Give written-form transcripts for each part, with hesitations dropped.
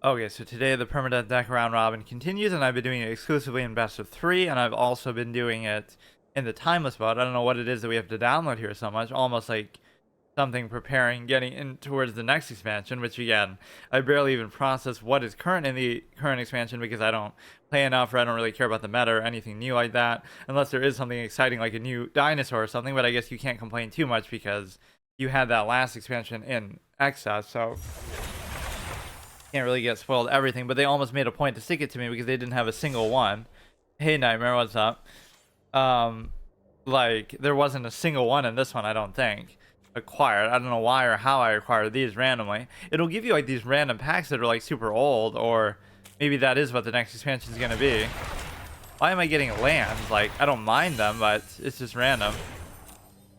Okay, so today the Permadeath deck round robin continues, and I've been doing it exclusively in best of 3, and I've also been doing it in the timeless mode. I don't know what it is that we have to download here so much, almost like something preparing, getting in towards the next expansion, which again, I barely even process what is current in the current expansion because I don't play enough or I don't really care about the meta or anything new like that, unless there is something exciting like a new dinosaur or something, but I guess you can't complain too much because you had that last expansion in excess, so can't really get spoiled everything, but they almost made a point to stick it to me because they didn't have a single one. Hey Nightmare, what's up? Like there wasn't a single one in this one, I don't think, acquired. I don't know why or how I acquired these randomly. It'll give you like these random packs that are like super old, or maybe that is what the next expansion is gonna be. Why am I getting lands? Like I don't mind them, but it's just random.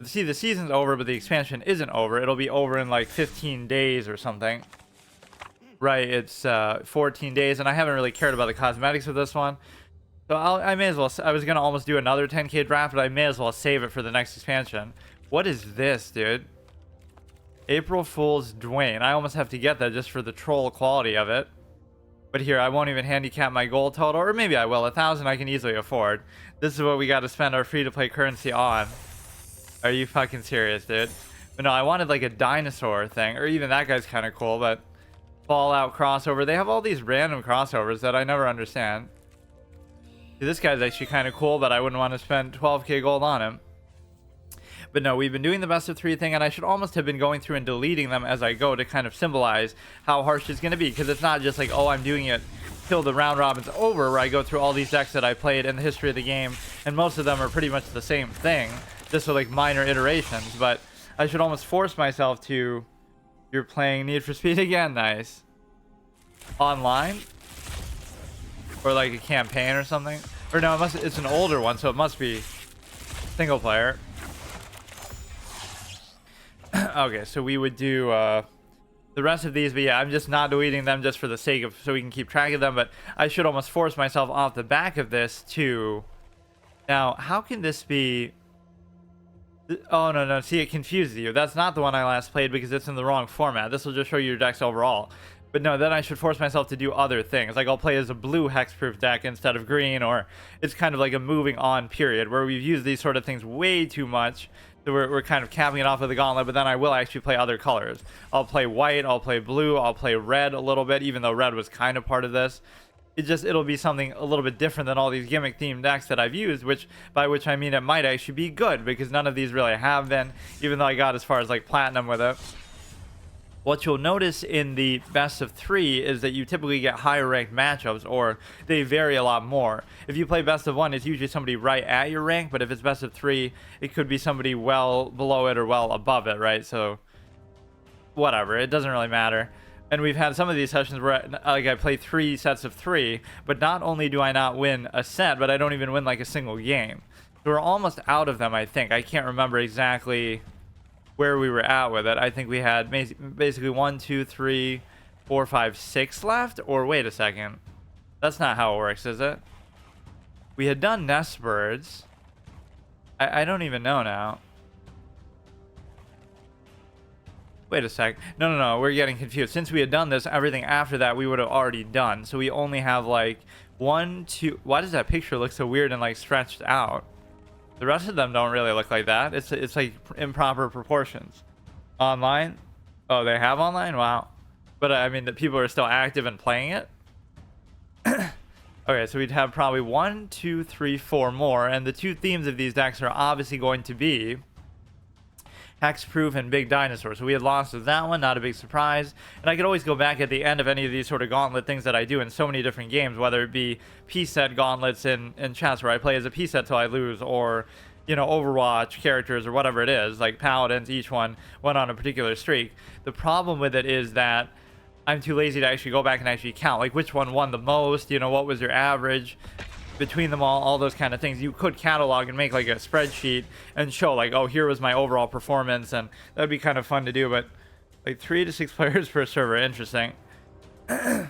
See, the season's over, but the expansion isn't over. It'll be over in like 15 days or something. Right, it's 14 days, and I haven't really cared about the cosmetics of this one. So I may as well, I was going to almost do another 10k draft, but I may as well save it for the next expansion. What is this, dude? April Fool's Dwayne. I almost have to get that just for the troll quality of it. But here, I won't even handicap my gold total, or maybe I will. 1,000 I can easily afford. This is what we got to spend our free-to-play currency on. Are you fucking serious, dude? But no, I wanted like a dinosaur thing, or even that guy's kind of cool, but Fallout crossover. They have all these random crossovers that I never understand. See, this guy's actually kind of cool, but I wouldn't want to spend 12k gold on him. But no, we've been doing the best of 3 thing, and I should almost have been going through and deleting them as I go to kind of symbolize how harsh it's going to be, because it's not just like, oh, I'm doing it till the round robin's over, where I go through all these decks that I played in the history of the game, and most of them are pretty much the same thing, just with like minor iterations. But I should almost force myself to... You're playing Need for Speed again? Nice. Online? Or like a campaign or something? Or no, it's an older one, so it must be single player. Okay, so we would do the rest of these, but yeah, I'm just not deleting them just for the sake of, so we can keep track of them, but I should almost force myself off the back of this to... Now, how can this be... Oh, no, see, it confuses you. That's not the one I last played because it's in the wrong format. This will just show you your decks overall. But no, then I should force myself to do other things. Like I'll play as a blue hexproof deck instead of green, or it's kind of like a moving on period where we've used these sort of things way too much. So we're kind of capping it off with the gauntlet, but then I will actually play other colors. I'll play white, I'll play blue, I'll play red a little bit, even though red was kind of part of this. It'll be something a little bit different than all these gimmick themed decks that I've used, by which I mean it might actually be good, because none of these really have been, even though I got as far as like platinum with it. What you'll notice in the best of 3 is that you typically get higher ranked matchups, or they vary a lot more. If you play best of 1, it's usually somebody right at your rank, but if it's best of 3, it could be somebody well below it or well above it, right? So whatever, it doesn't really matter. And we've had some of these sessions where like I play 3 sets of 3, but not only do I not win a set, but I don't even win like a single game. So we're almost out of them, I think. I can't remember exactly where we were at with it. I think we had basically 1, 2, 3, 4, 5, 6 left. Or wait a second. That's not how it works, is it? We had done Nest Birds. I don't even know now. Wait a sec. No, we're getting confused. Since we had done this, everything after that we would have already done. So we only have like 1, 2... Why does that picture look so weird and like stretched out? The rest of them don't really look like that. It's like improper proportions. Online? Oh, they have online? Wow. But I mean, the people are still active and playing it? Okay, so we'd have probably 1, 2, 3, 4 more. And the 2 themes of these decks are obviously going to be Hexproof and Big Dinosaur. So we had lost with that one, not a big surprise. And I could always go back at the end of any of these sort of gauntlet things that I do in so many different games, whether it be P-set gauntlets in chess where I play as a P-set till I lose, or, you know, Overwatch characters or whatever it is, like Paladins, each one went on a particular streak. The problem with it is that I'm too lazy to actually go back and actually count, like which one won the most, you know, what was your average between them all those kind of things. You could catalog and make like a spreadsheet and show like, oh, here was my overall performance, and that'd be kind of fun to do. But like 3 to 6 players per server, interesting. Okay,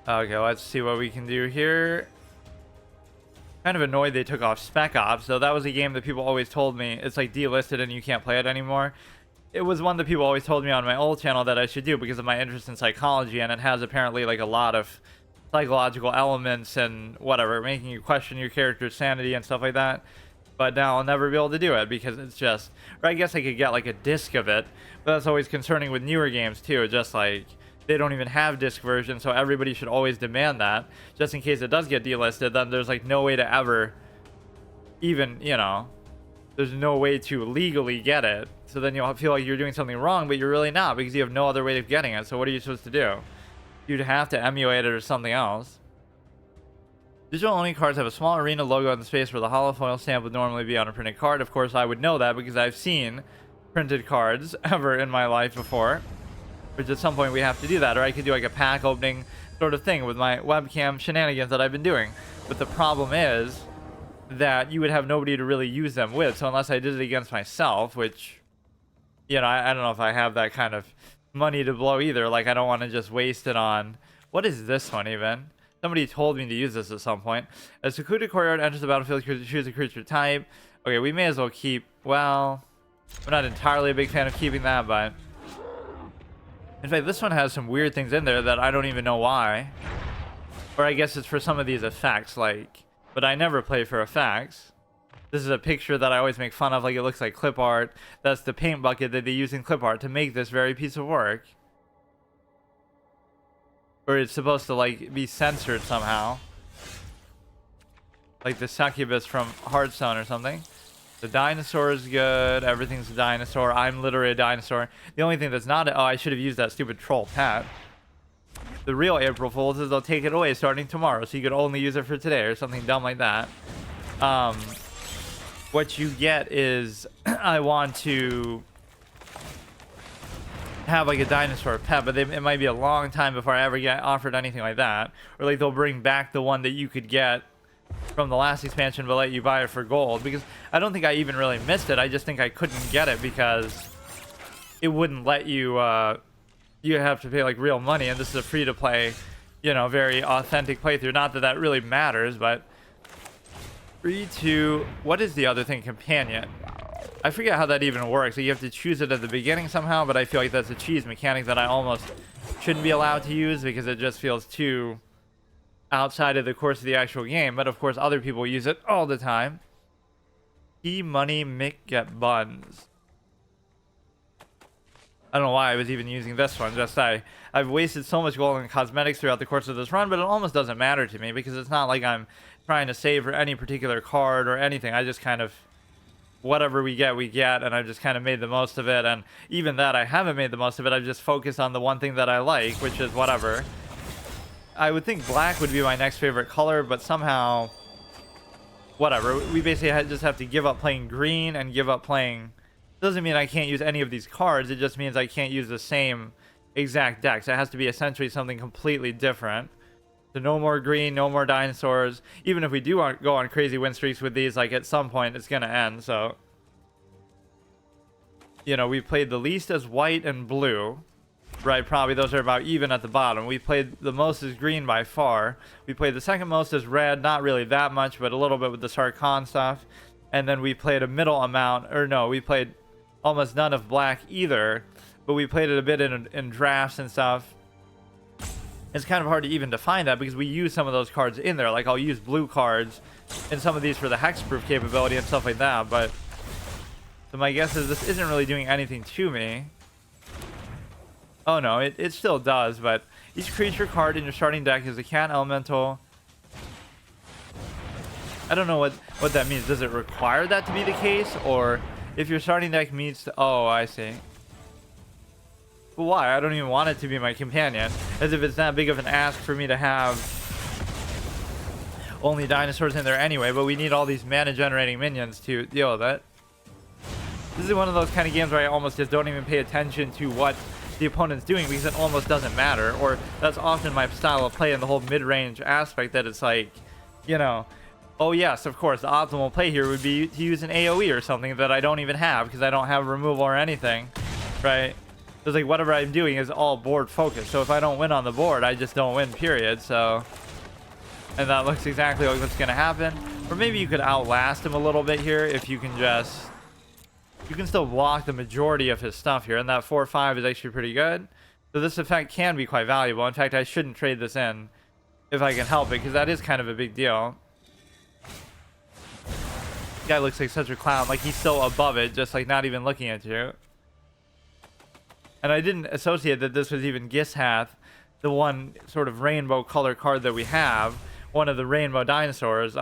let's see what we can do here. Kind of annoyed they took off Spec Ops, so that was a game that people always told me it's like delisted and you can't play it anymore. it was one that people always told me on my old channel that I should do because of my interest in psychology, and it has apparently like a lot of psychological elements and whatever, making you question your character's sanity and stuff like that. But now I'll never be able to do it because it's just, or I guess I could get like a disc of it, but that's always concerning with newer games too. Just like they don't even have disc versions, so everybody should always demand that just in case it does get delisted. Then there's like no way to ever even, you know, there's no way to legally get it. So then you'll feel like you're doing something wrong, but you're really not because you have no other way of getting it. So what are you supposed to do? You'd have to emulate it or something else. Digital only cards have a small arena logo in the space where the holofoil stamp would normally be on a printed card. Of course, I would know that because I've seen printed cards ever in my life before. Which at some point we have to do that. Or I could do like a pack opening sort of thing with my webcam shenanigans that I've been doing. But the problem is that you would have nobody to really use them with. So unless I did it against myself, which, you know, I don't know if I have that kind of money to blow either. Like, I don't want to just waste it on, what is this one even? Somebody told me to use this at some point. As Secluded Courtyard enters the battlefield, choose a creature type. Okay, we may as well keep, well, I'm not entirely a big fan of keeping that, but in fact, this one has some weird things in there that I don't even know why. Or I guess it's for some of these effects, like, but I never play for effects. This is a picture that I always make fun of, like it looks like clip art. That's the paint bucket that they use in clip art to make this very piece of work. Or it's supposed to like be censored somehow. Like the succubus from Hearthstone or something. The dinosaur is good. Everything's a dinosaur. I'm literally a dinosaur. The only thing that's not, oh, I should have used that stupid troll pet. The real April Fools is they'll take it away starting tomorrow, so you could only use it for today or something dumb like that. What you get is I want to have like a dinosaur pet, but it might be a long time before I ever get offered anything like that. Or like they'll bring back the one that you could get from the last expansion but let you buy it for gold, because I don't think I even really missed it. I just think I couldn't get it because it wouldn't let you you have to pay like real money, and this is a free to play, you know, very authentic playthrough. Not that that really matters, but free to, what is the other thing? Companion. I forget how that even works. So you have to choose it at the beginning somehow, but I feel like that's a cheese mechanic that I almost shouldn't be allowed to use because it just feels too outside of the course of the actual game. But of course other people use it all the time. Key money Mick get buns. I don't know why I was even using this one. Just I've wasted so much gold on cosmetics throughout the course of this run, but it almost doesn't matter to me because it's not like I'm trying to save for any particular card or anything. I just kind of, whatever we get, and I've just kind of made the most of it. And even that, I haven't made the most of it. I've just focused on the one thing that I like, which is whatever. I would think black would be my next favorite color, but somehow, whatever. We basically just have to give up playing green and give up playing. Doesn't mean I can't use any of these cards. It just means I can't use the same exact decks. It has to be essentially something completely different. So no more green, no more dinosaurs. Even if we do go on crazy win streaks with these, like at some point it's going to end. So, you know, we played the least as white and blue, right? Probably those are about even at the bottom. We played the most as green by far. We played the second most as red, not really that much, but a little bit with the Sarkhan stuff. And then we played a middle amount, or no, we played almost none of black either, but we played it a bit in drafts and stuff. It's kind of hard to even define that because we use some of those cards in there. Like I'll use blue cards in some of these for the hexproof capability and stuff like that. But so my guess is this isn't really doing anything to me. Oh no, it still does, but each creature card in your starting deck is a cat elemental. I don't know what that means. Does it require that to be the case? Or if your starting deck meets the, oh, I see. But why? I don't even want it to be my companion. As if it's that big of an ask for me to have only dinosaurs in there anyway, but we need all these mana generating minions to deal with it. This is one of those kind of games where I almost just don't even pay attention to what the opponent's doing because it almost doesn't matter. Or that's often my style of play in the whole mid-range aspect, that it's like, you know, oh yes, of course, the optimal play here would be to use an AoE or something that I don't even have because I don't have removal or anything, right? So it's like whatever I'm doing is all board focused. So if I don't win on the board, I just don't win, period. So, and that looks exactly like what's going to happen. Or maybe you could outlast him a little bit here if you can just you can still block the majority of his stuff here, and that 4/5 is actually pretty good. So this effect can be quite valuable. In fact, I shouldn't trade this in if I can help it, because that is kind of a big deal. This guy looks like such a clown, like he's still above it, just like not even looking at you. And I didn't associate that this was even Gishath, the one sort of rainbow color card that we have, one of the rainbow dinosaurs,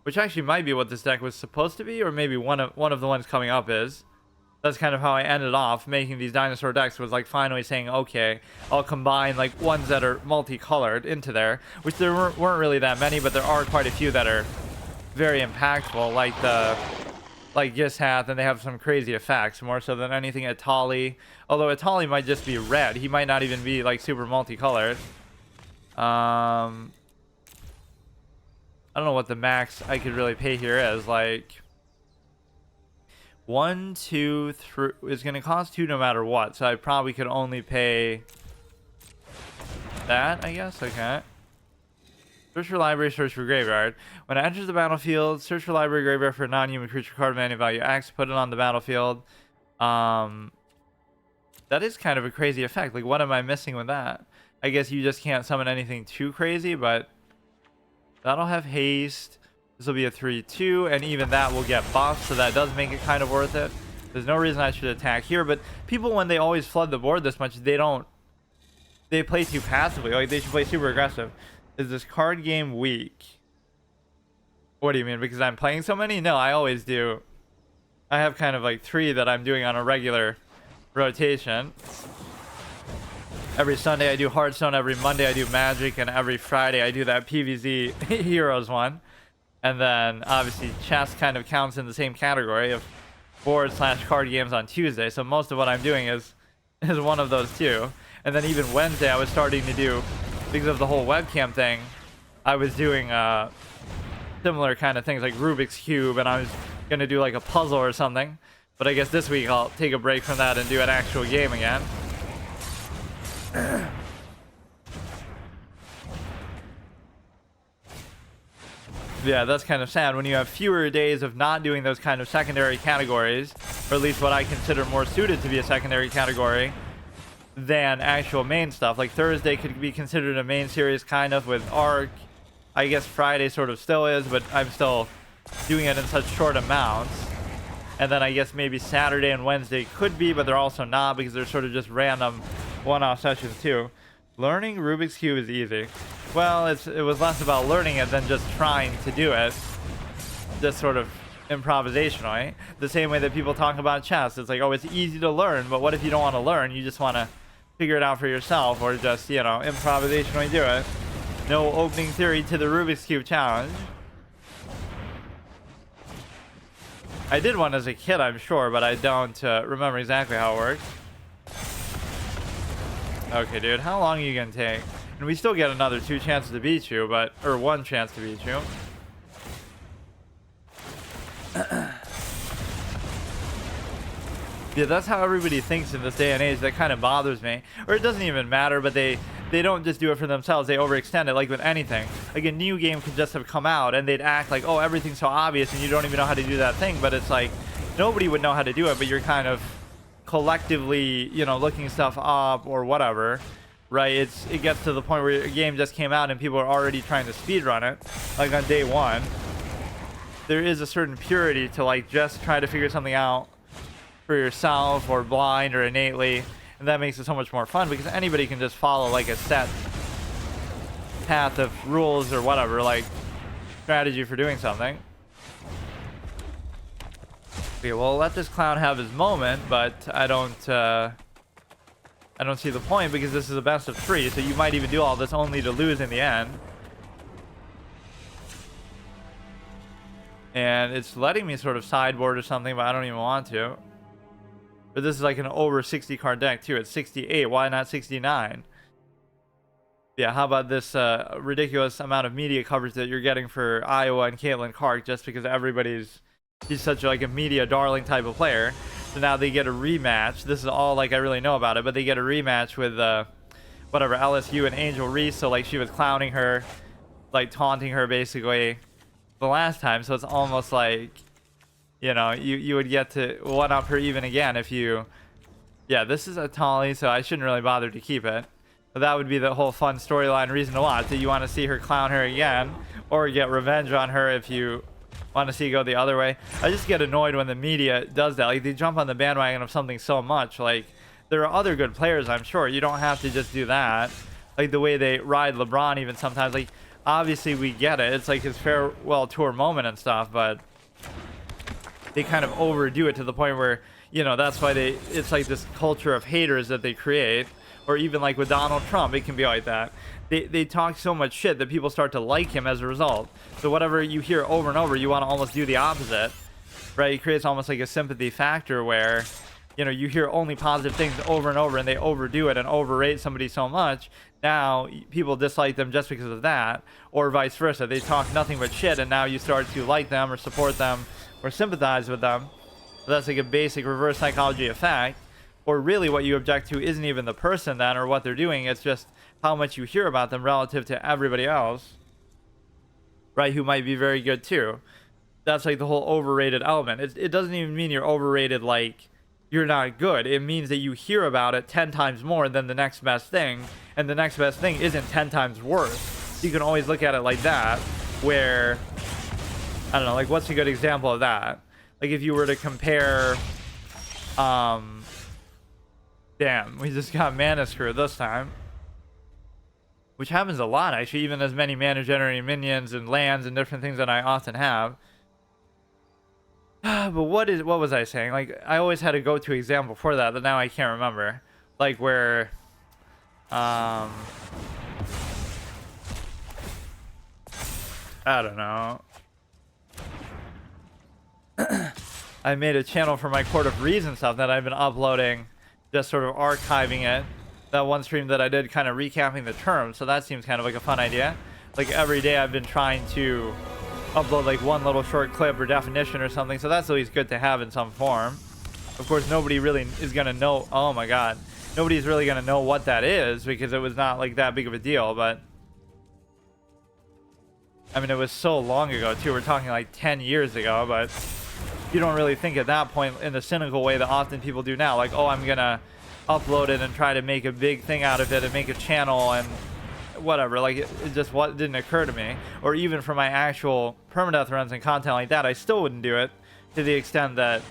which actually might be what this deck was supposed to be, or maybe one of the ones coming up is. That's kind of how I ended off making these dinosaur decks, was like finally saying, okay, I'll combine like ones that are multicolored into there, which there weren't really that many, but there are quite a few that are very impactful, like Gishath, and they have some crazy effects, more so than anything Atali. Although Atali might just be red. He might not even be like super multicolored. I don't know what the max I could really pay here is. Like 1, 2, 3 is going to cost 2 no matter what. So I probably could only pay that, I guess. Okay. Search for library, search for graveyard. When it enters the battlefield, search for library graveyard for a non-human creature card value X, put it on the battlefield. That is kind of a crazy effect. Like, what am I missing with that? I guess you just can't summon anything too crazy, but that'll have haste. This will be a 3/2, and even that will get buffed, so that does make it kind of worth it. There's no reason I should attack here, but people, when they always flood the board this much, they play too passively. Like, they should play super aggressive. Is this card game weak? What do you mean? Because I'm playing so many? No, I always do. I have kind of like 3 that I'm doing on a regular rotation. Every Sunday I do Hearthstone, every Monday I do Magic, and every Friday I do that PvZ Heroes one. And then obviously chess kind of counts in the same category of board/card games on Tuesday. So most of what I'm doing is one of those two. And then even Wednesday I was starting to do, because of the whole webcam thing, I was doing similar kind of things like Rubik's Cube, and I was going to do like a puzzle or something. But I guess this week I'll take a break from that and do an actual game again. Yeah, that's kind of sad when you have fewer days of not doing those kind of secondary categories, or at least what I consider more suited to be a secondary category than actual main stuff. Like Thursday could be considered a main series kind of with Arc. I guess Friday sort of still is, but I'm still doing it in such short amounts. And then I guess maybe Saturday and Wednesday could be, but they're also not, because they're sort of just random one-off sessions too. Learning Rubik's Cube is easy. Well, it was less about learning it than just trying to do it. Just sort of improvisationally. The same way that people talk about chess. It's like, oh, it's easy to learn, but what if you don't want to learn? You just want to figure it out for yourself, or just, you know, improvisationally do it. No opening theory to the Rubik's Cube challenge. I did one as a kid, I'm sure, but I don't remember exactly how it works. Okay, dude, how long are you gonna take? And we still get another 2 chances to beat you, but, or 1 chance to beat you. Yeah, that's how everybody thinks in this day and age. That kind of bothers me. Or it doesn't even matter, but they don't just do it for themselves. They overextend it, like with anything. Like a new game could just have come out and they'd act like, oh, everything's so obvious and you don't even know how to do that thing. But it's like, nobody would know how to do it, but you're kind of collectively, you know, looking stuff up or whatever, right? It gets to the point where a game just came out and people are already trying to speedrun it, like on day 1. There is a certain purity to like just try to figure something out for yourself, or blind, or innately, and that makes it so much more fun, because anybody can just follow like a set path of rules or whatever, like strategy for doing something. Okay, well, let this clown have his moment, but I don't see the point, because this is a best of 3, so you might even do all this only to lose in the end. And it's letting me sort of sideboard or something, but I don't even want to. But this is like an over 60 card deck too. It's 68. Why not 69? Yeah, how about this ridiculous amount of media coverage that you're getting for Iowa and Caitlin Clark, just because she's such like a media darling type of player. So now they get a rematch. This is all like I really know about it, but they get a rematch with whatever, LSU and Angel Reese. So like she was clowning her, like taunting her basically the last time. So it's almost like, You know, you would get to one up her even again if you. Yeah, this is a Tolly, so I shouldn't really bother to keep it. But that would be the whole fun storyline reason to watch. Do you want to see her clown her again, or get revenge on her if you want to see it go the other way? I just get annoyed when the media does that. Like, they jump on the bandwagon of something so much. Like, there are other good players, I'm sure. You don't have to just do that. Like, the way they ride LeBron even sometimes. Like, obviously we get it. It's like his farewell tour moment and stuff, but they kind of overdo it to the point where, you know, that's why it's like this culture of haters that they create. Or even like with Donald Trump, it can be like that. They talk so much shit that people start to like him as a result. So whatever you hear over and over, you want to almost do the opposite, right? It creates almost like a sympathy factor where, you know, you hear only positive things over and over, and they overdo it and overrate somebody so much. Now people dislike them just because of that, or vice versa. They talk nothing but shit, and now you start to like them or support them or sympathize with them. So that's like a basic reverse psychology effect. Or really what you object to isn't even the person then or what they're doing. It's just how much you hear about them relative to everybody else, right, who might be very good too. That's like the whole overrated element. It doesn't even mean you're overrated like you're not good. It means that you hear about it 10 times more than the next best thing, and the next best thing isn't 10 times worse. You can always look at it like that, where, I don't know, like what's a good example of that? Like if you were to compare, damn, we just got mana screw this time. Which happens a lot, actually, even as many mana generating minions and lands and different things that I often have. But what was I saying? Like, I always had a go-to example for that, but now I can't remember. Like where, I don't know. I made a channel for my Court of Reason stuff that I've been uploading, just sort of archiving it. That one stream that I did kind of recapping the terms, so that seems kind of like a fun idea. Like every day I've been trying to upload like one little short clip or definition or something, so that's always good to have in some form. Of course, nobody really is gonna know. Oh my god, nobody's really gonna know what that is because it was not like that big of a deal. But I mean, it was so long ago too. We're talking like 10 years ago, but you don't really think at that point in the cynical way that often people do now, like, oh, I'm gonna upload it and try to make a big thing out of it and make a channel and whatever. Like it just didn't occur to me. Or even for my actual permadeath runs and content like that, I still wouldn't do it, to the extent that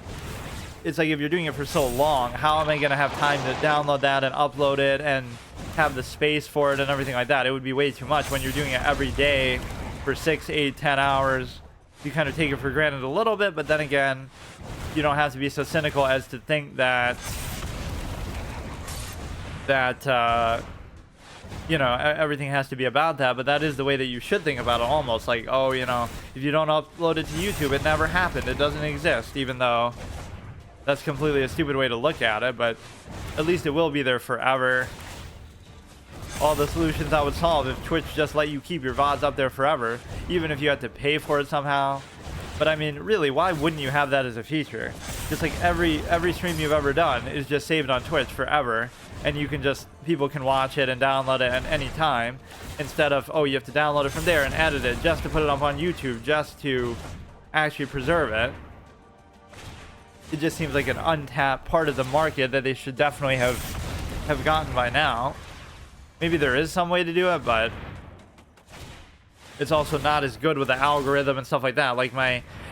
it's like, if you're doing it for so long, how am I gonna have time to download that and upload it and have the space for it and everything like that? It would be way too much. When you're doing it every day for 6, 8, 10 hours, you kind of take it for granted a little bit. But then again, you don't have to be so cynical as to think that you know, everything has to be about that. But that is the way that you should think about it, almost like, oh, you know, if you don't upload it to YouTube, it never happened, it doesn't exist, even though that's completely a stupid way to look at it. But at least it will be there forever. All the solutions I would solve if Twitch just let you keep your VODs up there forever, even if you had to pay for it somehow. But I mean, really, why wouldn't you have that as a feature? Just like every stream you've ever done is just saved on Twitch forever, and you can just, people can watch it and download it at any time, instead of, oh, you have to download it from there and edit it just to put it up on YouTube, just to actually preserve it. It just seems like an untapped part of the market that they should definitely have gotten by now. Maybe there is some way to do it, but it's also not as good with the algorithm and stuff like that. Like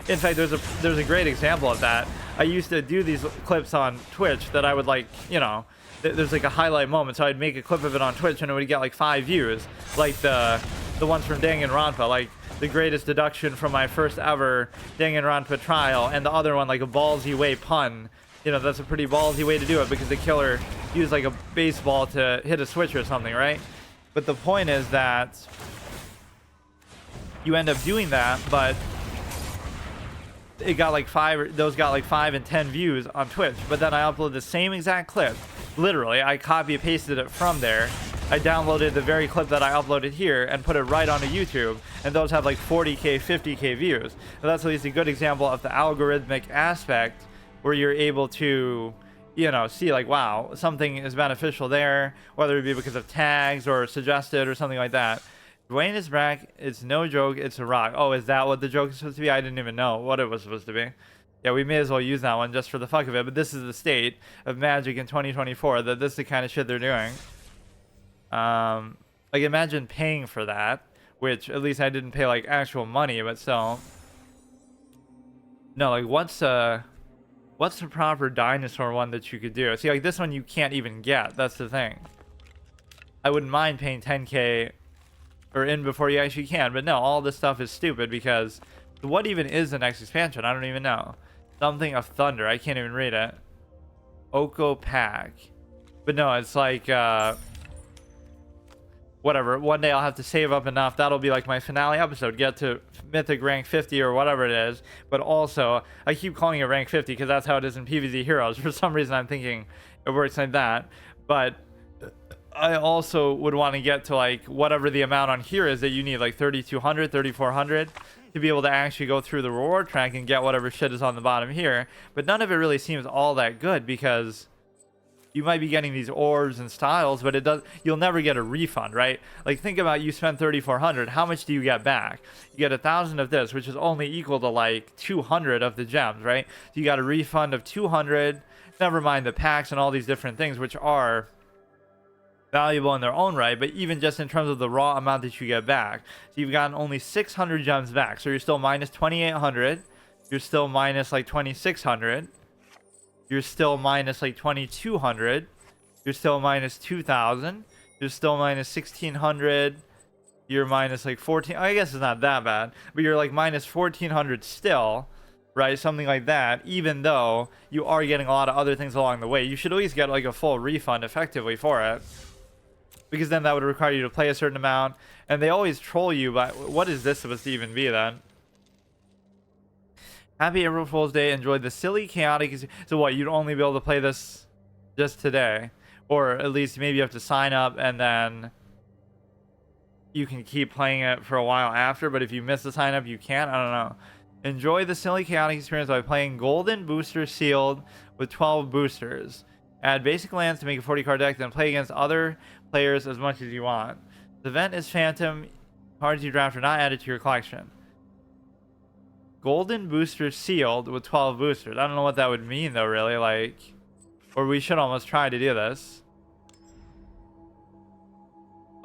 in fact, there's a great example of that. I used to do these clips on Twitch that I would, like, you know, there's like a highlight moment, so I'd make a clip of it on Twitch and it would get like 5 views, like the ones from Danganronpa, like the greatest deduction from my first ever Danganronpa trial, and the other one, like a ballsy way pun. You know, that's a pretty ballsy way to do it because the killer used like a baseball to hit a switch or something, right? But the point is that you end up doing that, but it got like those got like 5 and 10 views on Twitch. But then I uploaded the same exact clip. Literally, I copy and pasted it from there. I downloaded the very clip that I uploaded here and put it right onto YouTube, and those have like 40k, 50k views. So that's at least a good example of the algorithmic aspect, where you're able to, you know, see like, wow, something is beneficial there, whether it be because of tags or suggested or something like that. Dwayne is back. It's no joke. It's a rock. Oh, is that what the joke is supposed to be? I didn't even know what it was supposed to be. Yeah, we may as well use that one just for the fuck of it. But this is the state of Magic in 2024. That this is the kind of shit they're doing. Like imagine paying for that, which at least I didn't pay like actual money, but still. No, like what's the proper dinosaur one that you could do? See, like this one you can't even get. That's the thing. I wouldn't mind paying 10k or in before you actually can, but no, all this stuff is stupid because what even is the next expansion? I don't even know. Something of Thunder. I can't even read it. Oko Pack. But no, it's like whatever. One day I'll have to save up enough. That'll be like my finale episode. Get to Mythic rank 50 or whatever it is. But also, I keep calling it rank 50 because that's how it is in PvZ Heroes. For some reason, I'm thinking it works like that. But I also would want to get to like whatever the amount on here is that you need, like 3,200, 3,400 to be able to actually go through the reward track and get whatever shit is on the bottom here. But none of it really seems all that good because you might be getting these orbs and styles, but you'll never get a refund, right? Like think about, you spend 3,400, how much do you get back? You get 1,000 of this, which is only equal to like 200 of the gems, right? So you got a refund of 200, never mind the packs and all these different things, which are valuable in their own right, but even just in terms of the raw amount that you get back. So you've gotten only 600 gems back, so you're still minus 2,800, you're still minus like 2,600, you're still minus like 2,200, you're still minus 2,000, you're still minus 1,600, you're minus like 14, I guess it's not that bad, but you're like minus 1,400 still, right? Something like that, even though you are getting a lot of other things along the way. You should at least get like a full refund effectively for it, because then that would require you to play a certain amount, and they always troll you. But what is this supposed to even be then? Happy April Fool's Day. Enjoy the silly, chaotic. So what, you'd only be able to play this just today, or at least maybe you have to sign up and then you can keep playing it for a while after. But if you miss the sign up, you can't. I don't know. Enjoy the silly, chaotic experience by playing Golden Booster Sealed with 12 boosters. Add basic lands to make a 40 card deck, then play against other players as much as you want. The event is Phantom. Cards you draft are not added to your collection. Golden Booster Sealed with 12 boosters. I don't know what that would mean though, really. Like, or we should almost try to do this.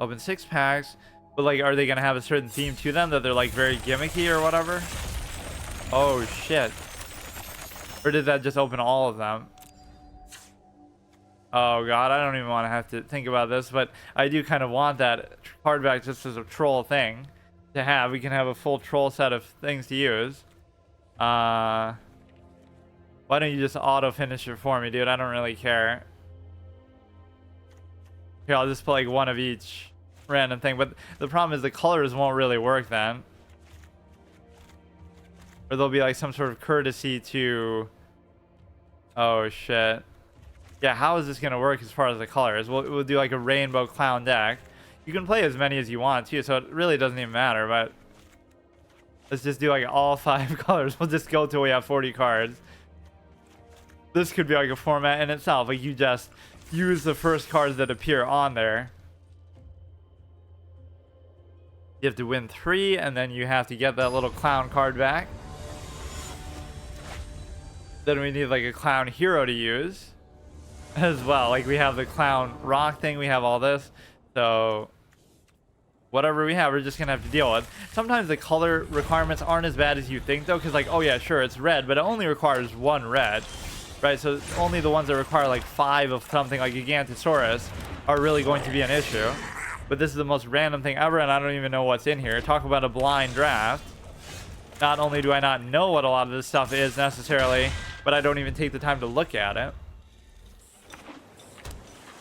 Open 6 packs. But like, are they going to have a certain theme to them that they're like very gimmicky or whatever? Oh shit. Or did that just open all of them? Oh god, I don't even want to have to think about this, but I do kind of want that card back just as a troll thing to have. We can have a full troll set of things to use. Why don't you just auto finish it for me, dude? I don't really care. Here, I'll just put like one of each random thing, but the problem is the colors won't really work then. Or there'll be like some sort of courtesy to... Oh shit. Yeah, how is this going to work as far as the colors? We'll do like a rainbow clown deck. You can play as many as you want too, so it really doesn't even matter, but let's just do like all 5 colors. We'll just go till we have 40 cards. This could be like a format in itself. Like you just use the first cards that appear on there. You have to win 3, and then you have to get that little clown card back. Then we need like a clown hero to use as well. Like we have the clown rock thing, we have all this, so whatever we have, we're just gonna have to deal with. Sometimes the color requirements aren't as bad as you think though, because like, oh yeah, sure, it's red, but it only requires 1 red, right? So only the ones that require like 5 of something like Gigantosaurus are really going to be an issue. But this is the most random thing ever, and I don't even know what's in here. Talk about a blind draft. Not only do I not know what a lot of this stuff is necessarily, but I don't even take the time to look at it.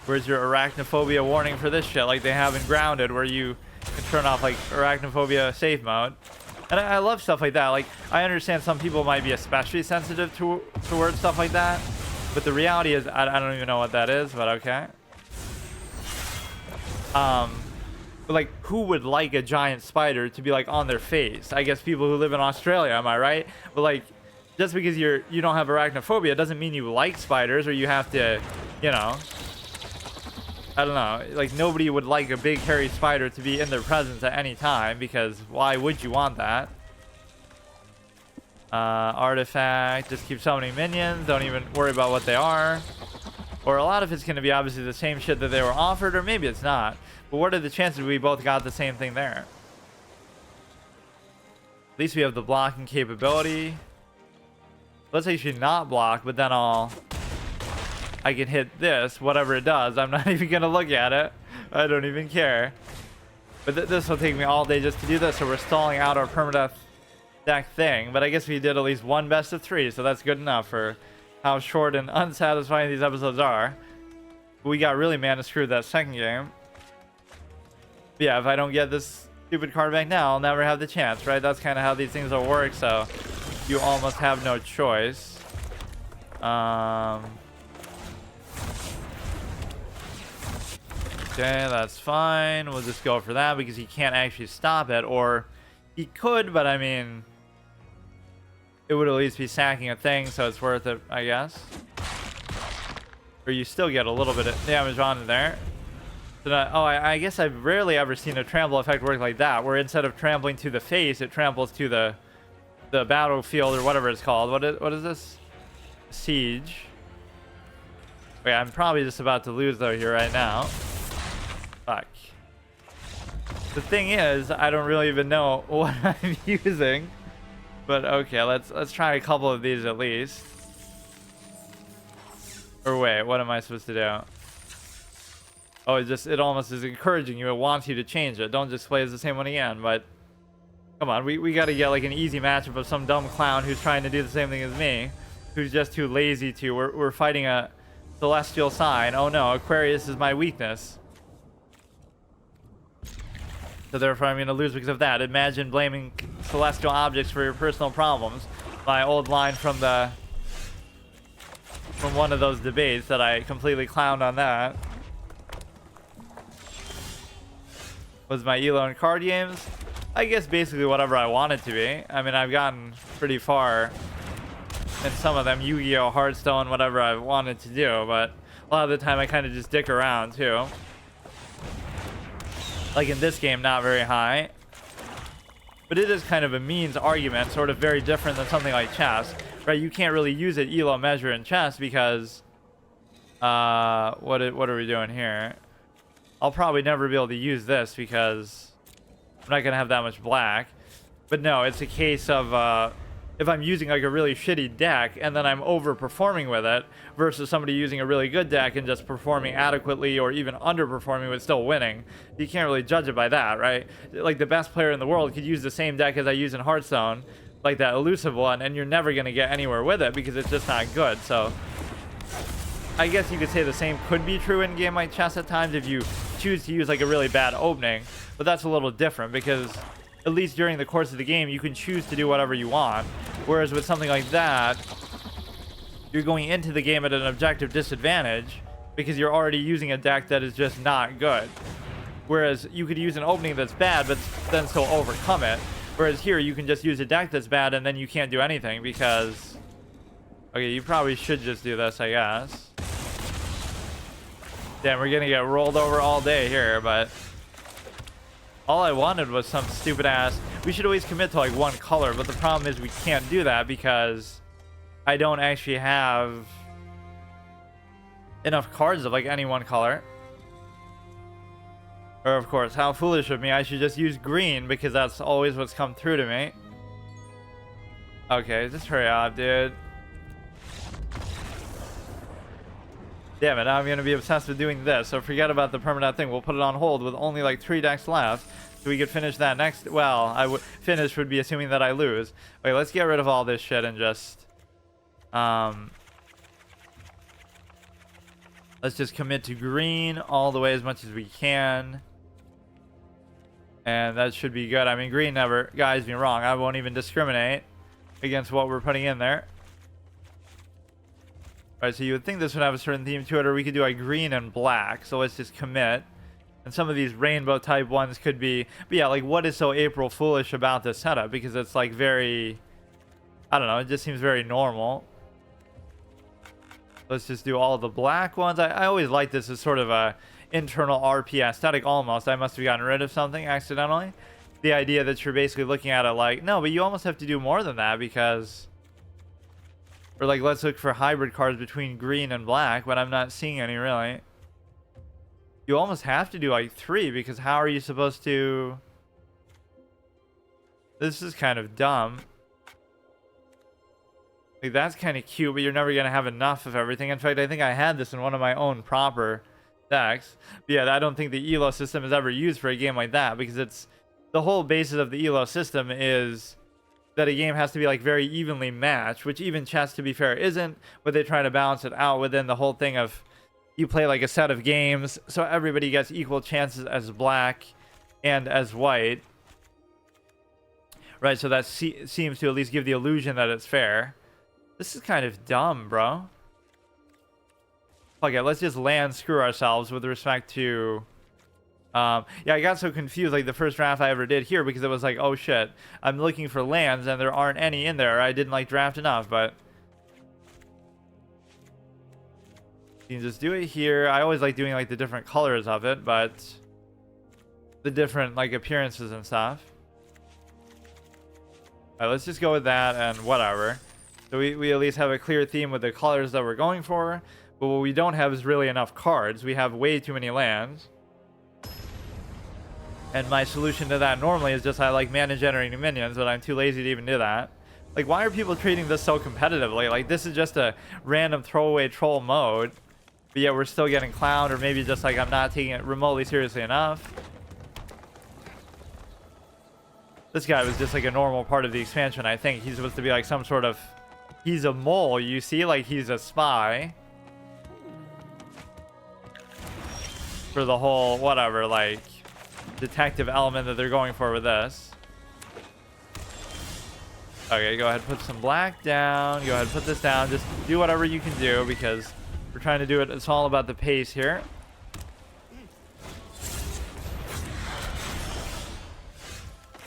Where's your arachnophobia warning for this shit, like they have in Grounded, where you can turn off like arachnophobia safe mode? And I love stuff like that. Like, I understand some people might be especially sensitive towards stuff like that, but the reality is I don't even know what that is, but okay. But like, who would like a giant spider to be like on their face? I guess people who live in Australia, am I right? But like, just because you don't have arachnophobia doesn't mean you like spiders, or you have to, you know, I don't know, like nobody would like a big hairy spider to be in their presence at any time, because why would you want that? Artifact, just keep summoning minions, don't even worry about what they are. Or a lot of it's going to be obviously the same shit that they were offered, or maybe it's not. But what are the chances we both got the same thing there? At least we have the blocking capability. Let's actually not block, but then I can hit this, whatever it does. I'm not even going to look at it. I don't even care. But this will take me all day just to do this, so we're stalling out our permadeath deck thing. But I guess we did at least one best of 3, so that's good enough for how short and unsatisfying these episodes are. We got really mana screwed that second game. But yeah, if I don't get this stupid card back now, I'll never have the chance, right? That's kind of how these things will work, so you almost have no choice. Okay, that's fine. We'll just go for that because he can't actually stop it, or he could, but I mean, it would at least be sacking a thing, so it's worth it, I guess. Or you still get a little bit of damage on there. So that, I guess I've rarely ever seen a trample effect work like that, where instead of trampling to the face, it tramples to the battlefield or whatever it's called. What is this? Siege. Okay, I'm probably just about to lose though here right now. Fuck. The thing is, I don't really even know what I'm using. But okay, let's try a couple of these at least. Or wait, what am I supposed to do? Oh, it almost is encouraging you. It wants you to change it. Don't just play as the same one again. But come on, we got to get like an easy matchup of some dumb clown who's trying to do the same thing as me, who's just too lazy to. We're fighting a celestial sign. Oh no, Aquarius is my weakness. So therefore I'm going to lose because of that. Imagine blaming celestial objects for your personal problems. My old line from one of those debates that I completely clowned on that. Was my elo in card games? I guess basically whatever I want it to be. I mean, I've gotten pretty far in some of them. Yu-Gi-Oh, Hearthstone, whatever I wanted to do. But a lot of the time I kind of just dick around too. Like in this game, not very high. But it is kind of a means argument, sort of very different than something like chess. Right, you can't really use it elo measure in chess because... what are we doing here? I'll probably never be able to use this because I'm not going to have that much black. But no, it's a case of... if I'm using like a really shitty deck and then I'm overperforming with it versus somebody using a really good deck and just performing adequately or even underperforming but still winning, you can't really judge it by that, right? Like the best player in the world could use the same deck as I use in Hearthstone, like that elusive one, and you're never going to get anywhere with it because it's just not good. So I guess you could say the same could be true in a game like chess at times if you choose to use like a really bad opening, but that's a little different because at least during the course of the game, you can choose to do whatever you want. Whereas with something like that, you're going into the game at an objective disadvantage because you're already using a deck that is just not good. Whereas you could use an opening that's bad, but then still overcome it. Whereas here, you can just use a deck that's bad and then you can't do anything because... Okay, you probably should just do this, I guess. Damn, we're gonna get rolled over all day here, but... All I wanted was some stupid ass... We should always commit to like one color, but the problem is we can't do that because I don't actually have enough cards of like any one color. Or of course, how foolish of me, I should just use green because that's always what's come through to me. Okay, just hurry up, dude. Damn it, now I'm going to be obsessed with doing this, so forget about the permanent thing. We'll put it on hold with only like 3 decks left. So we could finish that next... Well, finish would be assuming that I lose. Okay, let's get rid of all this shit and just... Let's just commit to green all the way as much as we can. And that should be good. I mean, green never guides me wrong. I won't even discriminate against what we're putting in there. Alright, so you would think this would have a certain theme to it, or we could do like green and black. So let's just commit. And some of these rainbow type ones could be... But yeah, like what is so April Foolish about this setup? Because it's like very... I don't know, it just seems very normal. Let's just do all the black ones. I always like this as sort of a internal RP aesthetic almost. I must have gotten rid of something accidentally. the idea that you're basically looking at it like, no, but you almost have to do more than that because, or like, let's look for hybrid cards between green and black, but I'm not seeing any really. You almost have to do like 3 because how are you supposed to? This is kind of dumb. Like, that's kind of cute, but you're never going to have enough of everything. In fact, I think I had this in one of my own proper decks. But yeah, I don't think the ELO system is ever used for a game like that because it's the whole basis of the ELO system is that a game has to be like very evenly matched, which even chess, to be fair, isn't, but they try to balance it out within the whole thing of you play like a set of games so everybody gets equal chances as black and as white. Right, so that seems to at least give the illusion that it's fair. This is kind of dumb, bro. Okay, let's just land screw ourselves with respect to... yeah, I got so confused, like, the first draft I ever did here because it was like, oh shit, I'm looking for lands and there aren't any in there. I didn't, like, draft enough, but... You can just do it here. I always like doing, like, the different colors of it, but... The different, like, appearances and stuff. Alright, let's just go with that and whatever. So we at least have a clear theme with the colors that we're going for. But what we don't have is really enough cards. We have way too many lands. And my solution to that normally is just I like mana generating minions, but I'm too lazy to even do that. Like, why are people treating this so competitively? Like, this is just a random throwaway troll mode. But yet we're still getting clowned, or maybe just like I'm not taking it remotely seriously enough. This guy was just like a normal part of the expansion, I think. He's supposed to be like some sort of... He's a mole, you see? Like, he's a spy. For the whole, whatever, like, detective element that they're going for with this. Okay, go ahead, put some black down. Go ahead, put this down. Just do whatever you can do because we're trying to do it. It's all about the pace here.